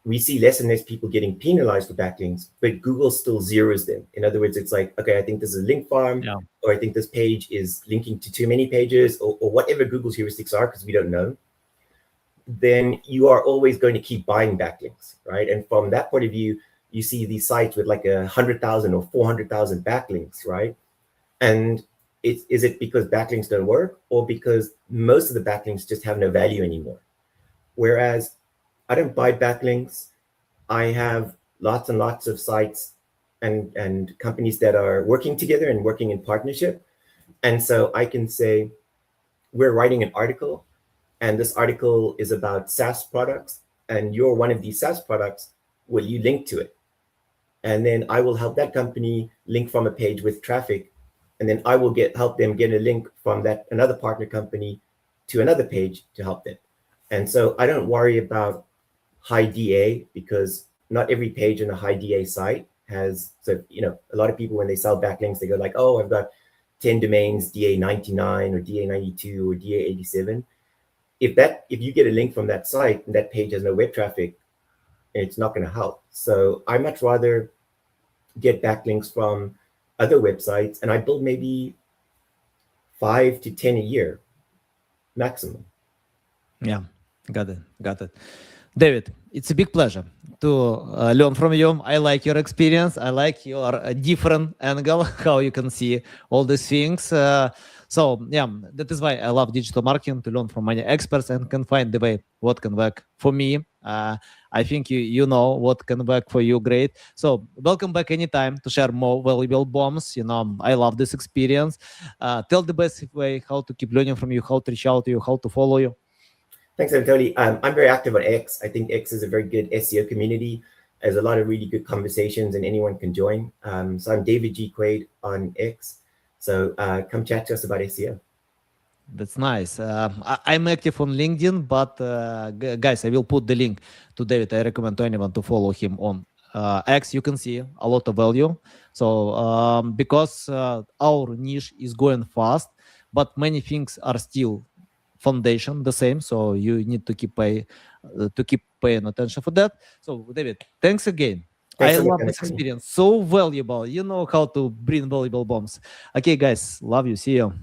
we see less and less people getting penalized for backlinks, but Google still zeroes them. In other words, it's like, okay, I think this is a link farm, or I think this page is linking to too many pages, or whatever Google's heuristics are, because we don't know. Then you are always going to keep buying backlinks, right? And from that point of view, you see these sites with like 100,000 or 400,000 backlinks, right? And is it because backlinks don't work, or because most of the backlinks just have no value anymore? Whereas I don't buy backlinks. I have lots and lots of sites and companies that are working together and working in partnership. And so I can say, we're writing an article, and this article is about SaaS products, and you're one of these SaaS products. Will you link to it? And then I will help that company link from a page with traffic, and then I will help them get a link from that another partner company to another page to help them. And so I don't worry about high DA, because not every page on a high DA site has, so, a lot of people, when they sell backlinks, they go like, oh, I've got 10 domains, DA 99 or DA 92 or DA 87. If you get a link from that site and that page has no web traffic, it's not going to help. So I much rather get backlinks from other websites, and I build maybe 5 to 10 a year maximum. Yeah, got it. David, it's a big pleasure to learn from you. I like your experience. I like your different angle, how you can see all these things. So yeah, that is why I love digital marketing, to learn from many experts and can find the way what can work for me. I think you know what can work for you. Great. So welcome back anytime to share more valuable bombs. I love this experience. Tell the best way how to keep learning from you, how to reach out to you, how to follow you. Thanks, Anatoly. I'm very active on X. I think X is a very good SEO community. There's a lot of really good conversations, and anyone can join. So I'm David G. Quaid on X. So come chat to us about SEO. That's nice. I'm active on LinkedIn, but guys, I will put the link to David. I recommend to anyone to follow him on X. You can see a lot of value. So because our niche is going fast, but many things are still foundation the same, so you need to keep paying attention for that. So David, thanks again. I love this experience, so valuable. You know how to bring valuable bombs. Okay guys, love you, see you.